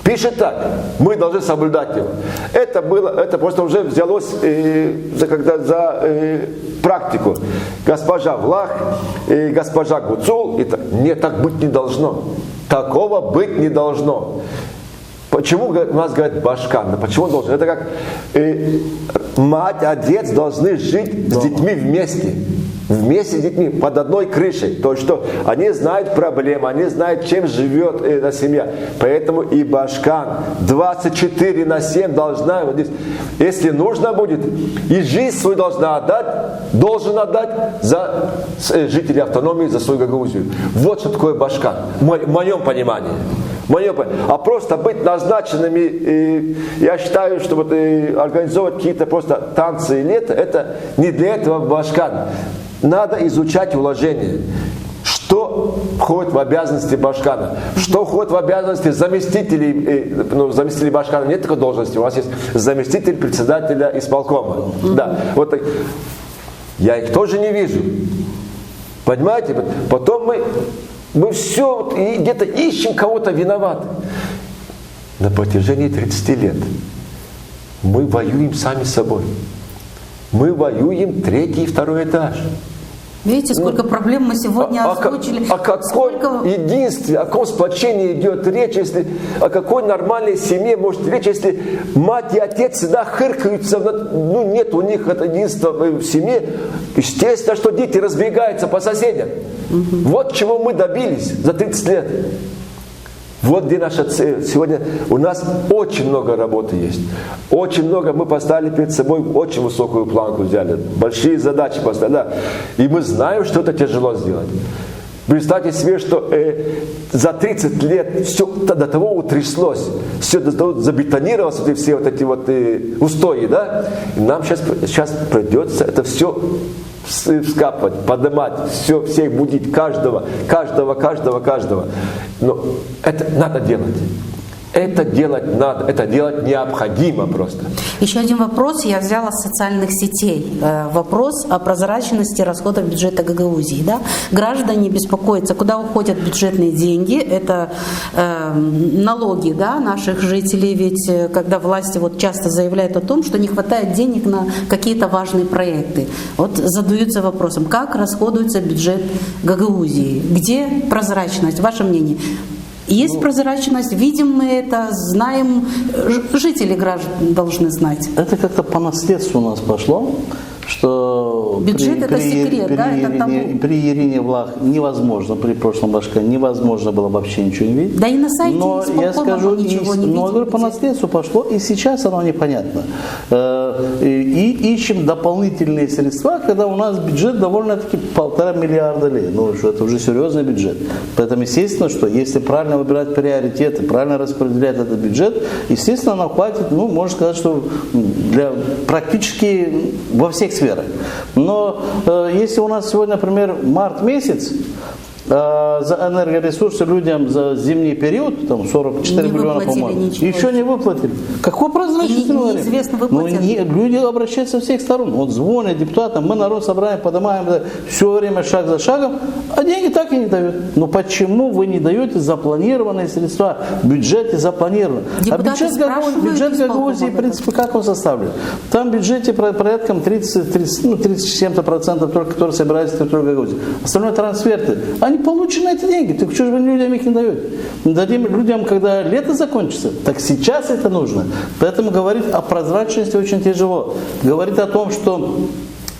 Пишет так, мы должны соблюдать его. Это просто уже взялось за практику. Госпожа Влах и госпожа Гуцул, нет, так быть не должно. Такого быть не должно. Почему у нас говорят Башкан? Да почему он должен? Это как мать, отец должны жить с детьми вместе. Вместе с детьми, под одной крышей. То есть, что они знают проблемы, они знают, чем живет эта семья. Поэтому и Башкан 24/7 должна, вот здесь, если нужно будет, и жизнь свою должен отдать за жителей автономии, за свою Гагаузию. Вот что такое Башкан, в моем понимании. А просто быть назначенными, я считаю, что вот организовывать какие-то просто танцы и лето, это не для этого Башкан. Надо изучать уложения. Что входит в обязанности Башкана? Что входит в обязанности заместителей Башкана? Нет такой должности. У нас есть заместитель председателя исполкома. Да. Вот так. Я их тоже не вижу. Понимаете? Потом мы все где-то ищем кого-то виновата. На протяжении 30 лет мы воюем сами с собой. Мы воюем 3-й и 2-й этаж. Видите, сколько проблем мы сегодня озвучили. О каком единстве, о каком сплочении идет речь, о какой нормальной семье может речь, если мать и отец всегда хыркаются, нет у них это единства в семье. Естественно, что дети разбегаются по соседям. Вот чего мы добились за 30 лет. Вот где наша цель. Сегодня у нас очень много работы есть. Очень много. Мы поставили перед собой очень высокую планку, взяли. Большие задачи поставили. Да. И мы знаем, что это тяжело сделать. Представьте себе, что за 30 лет все до того утряслось, все до того забетонировалось, все вот эти вот устои, да? И нам сейчас придется это все вскапывать, поднимать, всех будить, каждого. Но это надо делать. Это делать надо, это делать необходимо просто. Еще один вопрос я взяла с социальных сетей. Вопрос о прозрачности расходов бюджета Гагаузии. Да? Граждане беспокоятся, куда уходят бюджетные деньги. Это налоги, да, наших жителей. Ведь когда власти вот часто заявляют о том, что не хватает денег на какие-то важные проекты. Вот задаются вопросом, как расходуется бюджет Гагаузии? Где прозрачность? Ваше мнение? Есть прозрачность, видим мы это, знаем, жители граждан должны знать. Это как-то по наследству у нас пошло, что Бюджет это секрет, да, это табу. При Ирине Влах невозможно, при прошлом Башка невозможно было вообще ничего не видеть. Да и на сайте но я скажу, ничего не но видели. по наследству пошло, и сейчас оно непонятно. И ищем дополнительные средства, когда у нас бюджет довольно-таки 1,5 миллиарда лет. Ну, что это уже серьезный бюджет. Поэтому, естественно, что если правильно выбирать приоритеты, правильно распределять этот бюджет, естественно, нам хватит, ну, можно сказать, что для практически во всех сферах. Но если у нас сегодня, например, март месяц, за энергоресурсы людям за зимний период, там 44 миллиона, по-моему, еще не выплатили. Какой прозрачность? Неизвестно, выплатят. Люди обращаются со всех сторон. Вот звонят депутатам, мы народ собрание поднимаем все время шаг за шагом, а деньги так и не дают. Но почему вы не даете запланированные средства? В бюджете запланировано. Депутаты А бюджет Гагаузии, в принципе, как он составлен? Там в бюджете порядком 30 с чем-то процентов только, которые собираются на территории Гагаузии. Остальное трансферты. Они получены эти деньги. Так что же вы людям их не даете? Дадим людям, когда лето закончится. Так сейчас это нужно. Поэтому говорить о прозрачности очень тяжело. Говорить о том, что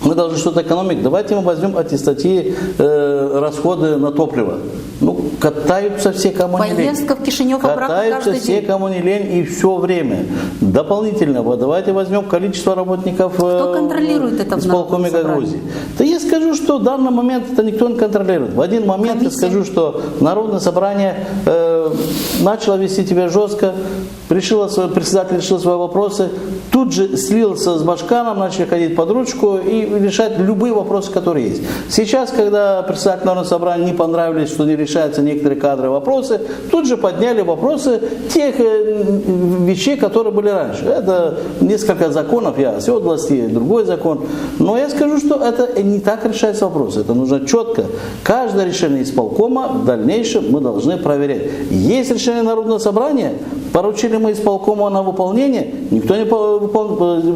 мы должны что-то экономить. Давайте мы возьмем эти статьи расходы на топливо. Ну, катаются все, кому не лень. Поездка в Кишинев обратно Катаются каждый все, день. кому не лень, и все время. Дополнительно, давайте возьмем количество работников Кто контролирует это в исполкоме Народном Гагаузии. Да я скажу, что в данный момент это никто не контролирует. В один момент я скажу, что Народное собрание начало вести себя жестко, председатель решил свои вопросы, тут же слился с Башканом, начали ходить под ручку и решать любые вопросы, которые есть. Сейчас, когда председатель Народного собрания не понравились, что не решаются некоторые кадровые вопросы, тут же подняли вопросы тех вещей, которые были раньше. Это несколько законов, я оседлости, другой закон. Но я скажу, что это не так решается вопрос. Это нужно четко. Каждое решение исполкома в дальнейшем мы должны проверять. Есть решение Народного собрания, поручили мы исполкому на выполнение, никто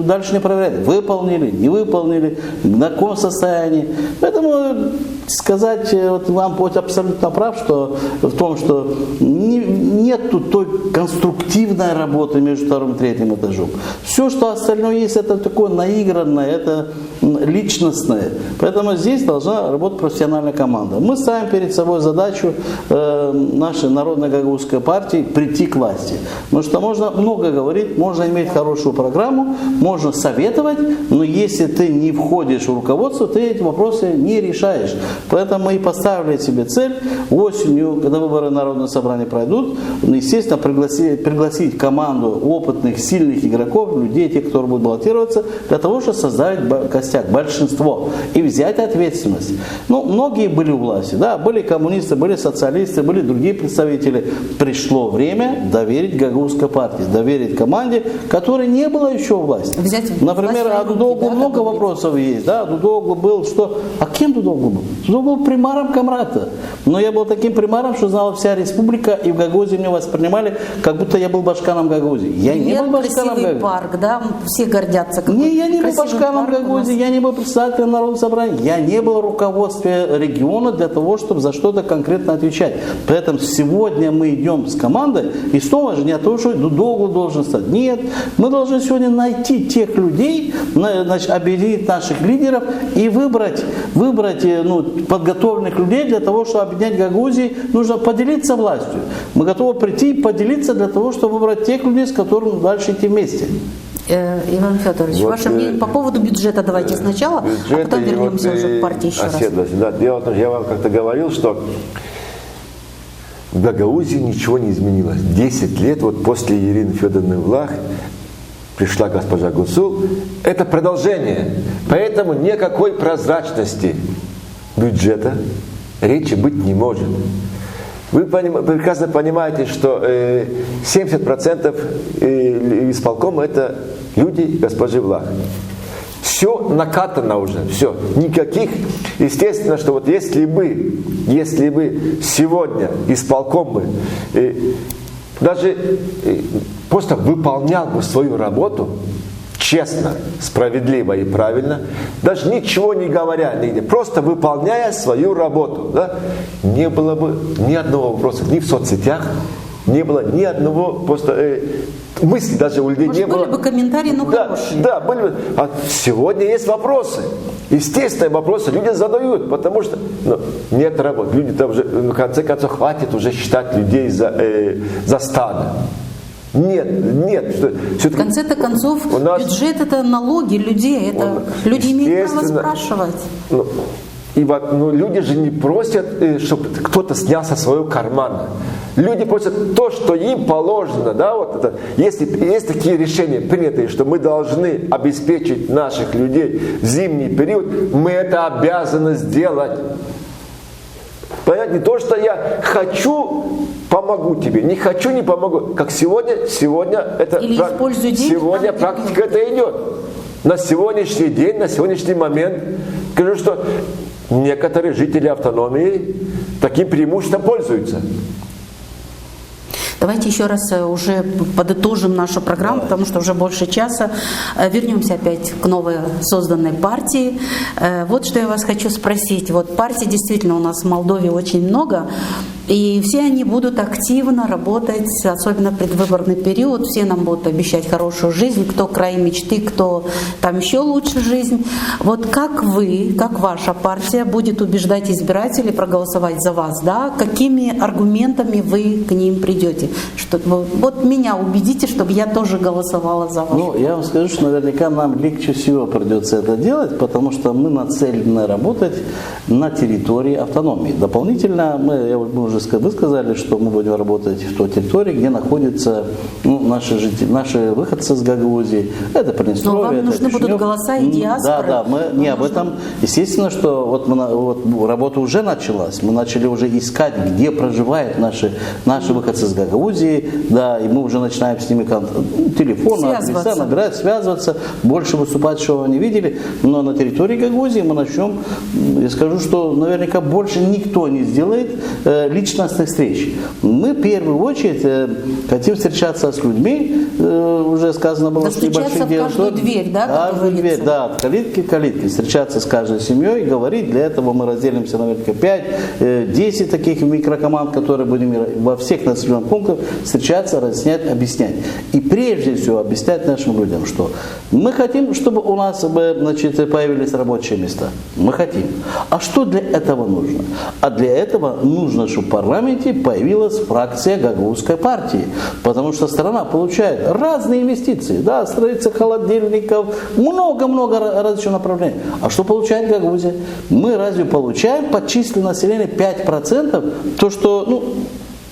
дальше не проверяет. Выполнили, не выполнили, на каком состоянии. Поэтому сказать вот вам абсолютно прав, что в том, что нет той конструктивной работы между вторым и третьим этажом. Все, что остальное есть, это такое наигранное, это личностное. Поэтому здесь должна работать профессиональная команда. Мы ставим перед собой задачу нашей Народной Гагаузской партии прийти к власти. Потому что можно много говорить, можно иметь хорошую программу, можно советовать, но если ты не входишь в руководство, ты эти вопросы не решаешь. Поэтому мы и поставили себе цель осенью, когда выборы Народного собрания пройдут, естественно, пригласить команду опытных, сильных игроков, людей, тех, кто будет баллотироваться, для того, чтобы создать костяк, большинство, и взять ответственность. Ну, многие были у власти, да, были коммунисты, были социалисты, были другие представители. Пришло время доверить Гагаузской партии, доверить команде, которой не было еще у власти. Например, о Дудоглу много вопросов есть, да, Дудоглу был, что, а кем Дудоглу был? Дудоглу был примаром Камрата. Но я был таким примаром, что знала вся республика, и в Гагаузии меня воспринимали, как будто я был башканом Гагаузии. Я не был башканом Гагаузии. Парк, да, все гордятся. Не, я не был башканом Гагаузии, я не был председателем Народного собрания, я не был в руководстве региона для того, чтобы за что-то конкретно отвечать. Поэтому сегодня мы идем с командой, и снова же не от того, что Дудоглу должен стать. Нет, мы должны сегодня найти тех людей, значит, объединить наших лидеров и выбрать подготовленных людей для того, чтобы объединять Гагаузию. Нужно поделиться властью. Мы готовы прийти и поделиться для того, чтобы выбрать тех людей, с которыми дальше идти вместе. Иван Федорович, вот, ваше мнение по поводу бюджета давайте сначала, а потом вернемся уже к партии еще раз. Да, я вам как-то говорил, что в Гагаузии ничего не изменилось. 10 лет вот после Ирины Федоровны Влах пришла госпожа Гусул. Это продолжение. Поэтому никакой прозрачности бюджета речи быть не может. Вы прекрасно понимаете, что 70% исполкома это люди госпожи Влах. Все накатано уже, все. Никаких, естественно, что вот если бы сегодня исполком бы даже просто выполнял бы свою работу честно, справедливо и правильно, даже ничего не говоря нигде, просто выполняя свою работу, да, не было бы ни одного вопроса ни в соцсетях, не было ни одного просто мысли даже у людей. Может, не было. Были бы комментарии, но да, хорошие. да, были бы. А сегодня есть вопросы. Естественные вопросы люди задают, потому что нет работы. Люди-то уже, в конце концов, хватит уже считать людей за стадо. Нет. В конце-то концов, бюджет это налоги людей, это люди имеют право спрашивать. Люди же не просят, чтобы кто-то снял со своего кармана. Люди просят то, что им положено. Да, вот это. Если есть такие решения принятые, что мы должны обеспечить наших людей в зимний период, мы это обязаны сделать. Понятно? Не то, что я хочу, помогу тебе, не хочу, не помогу. Как сегодня это сегодня практика это идет. На сегодняшний день, на сегодняшний момент, скажу, что некоторые жители автономии таким преимуществом пользуются. Давайте еще раз уже подытожим нашу программу, потому что уже больше часа. Вернемся опять к новой созданной партии. Вот что я вас хочу спросить. Вот партий действительно у нас в Молдове очень много, и все они будут активно работать, особенно в предвыборный период. Все нам будут обещать хорошую жизнь, кто край мечты, кто там еще лучше жизнь. Вот как вы, как ваша партия будет убеждать избирателей проголосовать за вас, да? Какими аргументами вы к ним придете? Вот меня убедите, чтобы я тоже голосовала за вас. Я вам скажу, что наверняка нам легче всего придется это делать, потому что мы нацелены работать на территории автономии. Дополнительно вы сказали, что мы будем работать в той территории, где находятся наши жители, наши выходцы с Гагаузии. Это Приднестровье, но вам нужны будут голоса и диаспоры. Да, мы не об этом. Естественно, что работа уже началась. Мы начали уже искать, где проживают наши выходцы с Гагаузии, да, и мы уже начинаем с ними телефон, адреса набирать, связываться, больше выступающего не видели, но на территории Гагаузии мы начнем, я скажу, что наверняка больше никто не сделает личностных встреч. Мы в первую очередь хотим встречаться с людьми, уже сказано было, что небольших дел. В каждую дверь, да? Каждую дверь, да, от калитки к калитке, встречаться с каждой семьей, говорить, для этого мы разделимся, наверное, 5-10 таких микрокоманд, которые будем во всех населенных пунктах встречаться, разъяснять, объяснять. И прежде всего объяснять нашим людям, что мы хотим, чтобы у нас появились рабочие места. Мы хотим. А что для этого нужно? А для этого нужно, чтобы в парламенте появилась фракция Гагаузской партии. Потому что страна получает разные инвестиции. Да, строится холодильников, много-много различных направлений. А что получает Гагаузия? Мы разве получаем по численному населению 5%? То, что,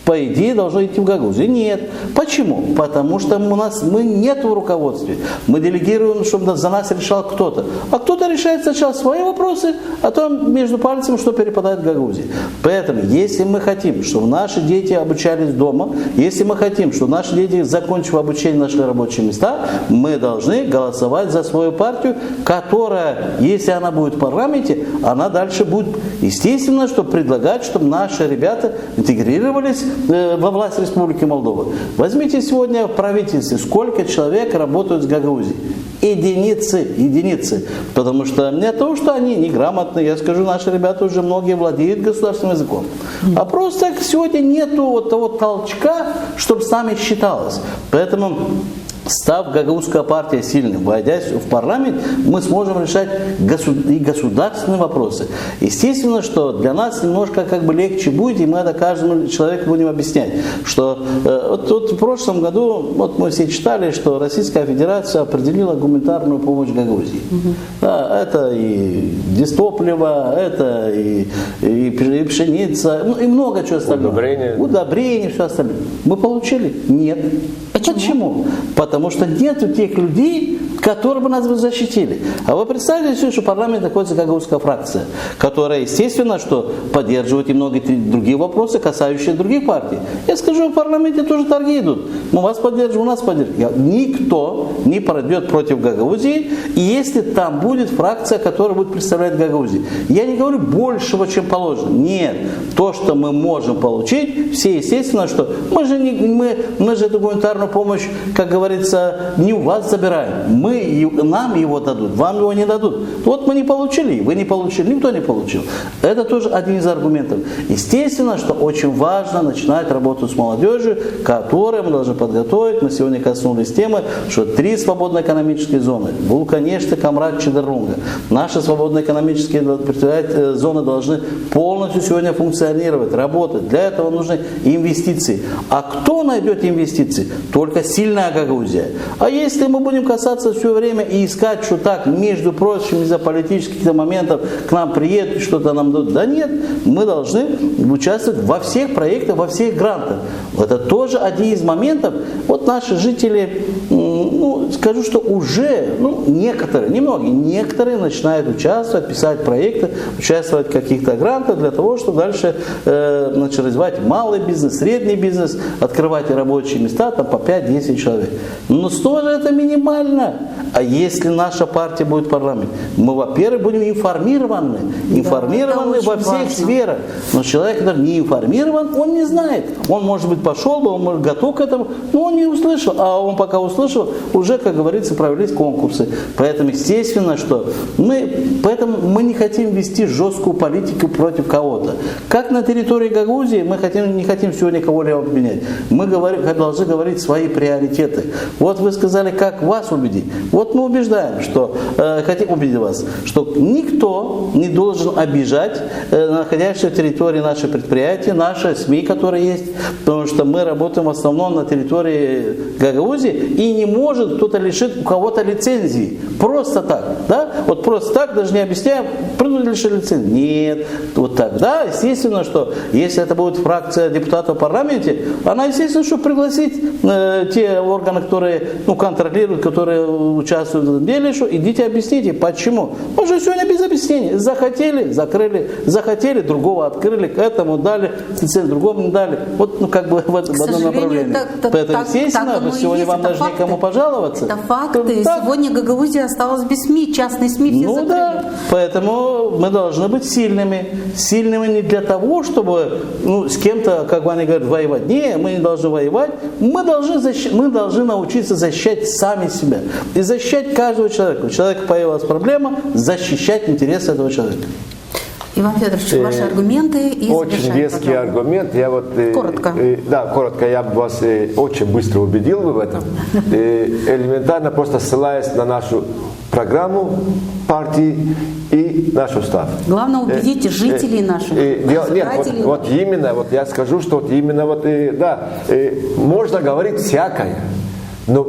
по идее, должно идти в Гагаузию. Нет. Почему? Потому что мы нет в руководстве. Мы делегируем, чтобы за нас решал кто-то. А кто-то решает сначала свои вопросы, а то между пальцем, что перепадает в Гагаузии. Поэтому, если мы хотим, чтобы наши дети обучались дома, если мы хотим, чтобы наши дети, закончив обучение, нашли рабочие места, мы должны голосовать за свою партию, которая, если она будет в парламенте, она дальше будет, естественно, чтобы предлагать, чтобы наши ребята интегрировались во власть Республики Молдова. Возьмите сегодня в правительстве, сколько человек работают с Гагаузией. Единицы. Потому что не то, что они неграмотные, я скажу, наши ребята уже многие владеют государственным языком. А просто сегодня нету того толчка, чтобы с нами считалось. Поэтому, став Гагаузская партия сильной, войдя в парламент, мы сможем решать и государственные вопросы. Естественно, что для нас немножко легче будет, и мы это каждому человеку будем объяснять, что в прошлом году, мы все читали, что Российская Федерация определила гуманитарную помощь Гагаузии. Да, это и дистопливо, это и пшеница, и много чего остального. Удобрения, все остальное. Мы получили? Нет. Почему? Потому что нету тех людей, которые бы нас защитили. А вы представьте себе, что в парламенте находится Гагаузская фракция, которая, естественно, что поддерживает и многие другие вопросы, касающиеся других партий. Я скажу, в парламенте тоже торги идут. Мы вас поддержим, у нас поддержим. Никто не пройдет против Гагаузии, и если там будет фракция, которая будет представлять Гагаузию. Я не говорю большего, чем положено. Нет. То, что мы можем получить, все естественно, что мы же эту гуманитарную помощь, как говорится, не у вас забираем. Мы нам его дадут, вам его не дадут. Вот мы не получили, вы не получили, никто не получил. Это тоже один из аргументов. Естественно, что очень важно начинать работу с молодежью, которую мы должны подготовить. Мы сегодня коснулись темы, что 3 свободные экономические зоны. Булканешты, Камрад, Чедерунга. Наши свободные экономические зоны должны полностью сегодня функционировать, работать. Для этого нужны инвестиции. А кто найдет инвестиции? Только сильная Гагаузия. А если мы будем касаться все время и искать, что так, между прочим, из-за политических моментов к нам приедут, что-то нам дадут, да нет, мы должны участвовать во всех проектах, во всех грантах. Это тоже один из моментов. Вот наши жители, скажу, что уже, некоторые, немногие, некоторые начинают участвовать, писать проекты, участвовать в каких-то грантах для того, чтобы дальше развивать малый бизнес, средний бизнес, открывать рабочие места там, по 5-10 человек. Но тоже это минимально. А если наша партия будет в парламенте, мы, во-первых, будем информированы во всех сферах. Но человек, который не информирован, он не знает. Он, может быть, пошел бы, он может, готов к этому, но он не услышал. А он пока услышал, уже, как говорится, провелись конкурсы. Поэтому, естественно, что поэтому мы не хотим вести жесткую политику против кого-то. Как на территории Гагаузии мы не хотим сегодня кого-либо обменять. Мы должны говорить свои приоритеты. Вот вы сказали, как вас убедить. Вот мы убеждаем, что хотим убедить вас, что никто не должен обижать находящиеся в территории наши предприятия, наши СМИ, которые есть, потому что мы работаем в основном на территории Гагаузии, и не может кто-то лишить у кого-то лицензии. Просто так, да? Вот просто так, даже не объясняем, лишили лицензии. Нет. Вот тогда, естественно, что если это будет фракция депутатов в парламенте, она, естественно, что пригласить те органы, которые контролируют, которые участвуют в этом деле, что идите объясните, почему. Может, сегодня без объяснений. Захотели, закрыли, захотели, другого открыли, к этому дали, другому не дали. Вот, в одном направлении. Поэтому, естественно, сегодня вам даже некому пожаловаться. Это факты. Сегодня Гагаузия осталась без СМИ, частные СМИ все закрыли. Да, поэтому мы должны быть сильными. Сильными не для того, чтобы с кем-то, как они говорят, воевать. Не, мы не должны воевать. Мы должны научиться защищать сами себя. И защищать каждого человека. У человека появилась проблема, защищать интересы этого человека. Иван Федорович, ваши аргументы и очень веский аргумент. Коротко. Коротко. Я бы вас очень быстро убедил в этом. Элементарно просто ссылаясь на нашу программу партии и наш устав. Главное убедить жителей наших. Вот именно, я скажу, что можно говорить всякое. Но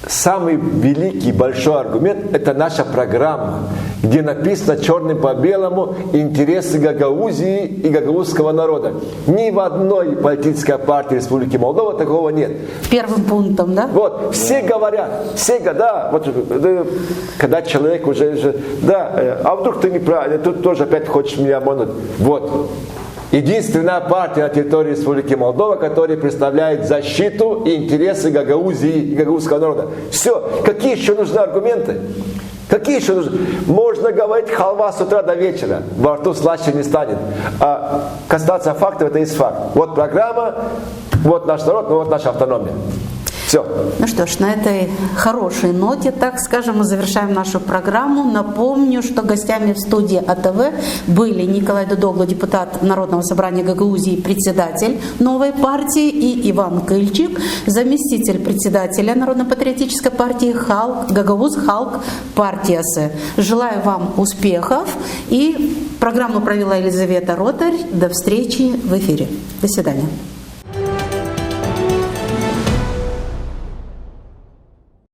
самый великий, большой аргумент – это наша программа, где написано черным по белому интересы Гагаузии и гагаузского народа. Ни в одной политической партии Республики Молдова такого нет. Первым пунктом, да? Вот, все говорят, когда человек уже, а вдруг ты неправильно, тут тоже опять хочешь меня обмануть. Вот. Единственная партия на территории Республики Молдова, которая представляет защиту и интересы Гагаузии и гагаузского народа. Все. Какие еще нужны аргументы? Какие еще нужны? Можно говорить халва с утра до вечера. Во рту слаще не станет. А констатация фактов – это есть факт. Вот программа, вот наш народ, вот наша автономия. Все. Ну что ж, на этой хорошей ноте, так скажем, мы завершаем нашу программу. Напомню, что гостями в студии АТВ были Николай Дудоглу, депутат Народного собрания Гагаузии, председатель новой партии, и Иван Кыльчик, заместитель председателя Народно-патриотической партии Гагауз Халк партиясы. Желаю вам успехов. И программу провела Елизавета Ротарь. До встречи в эфире. До свидания.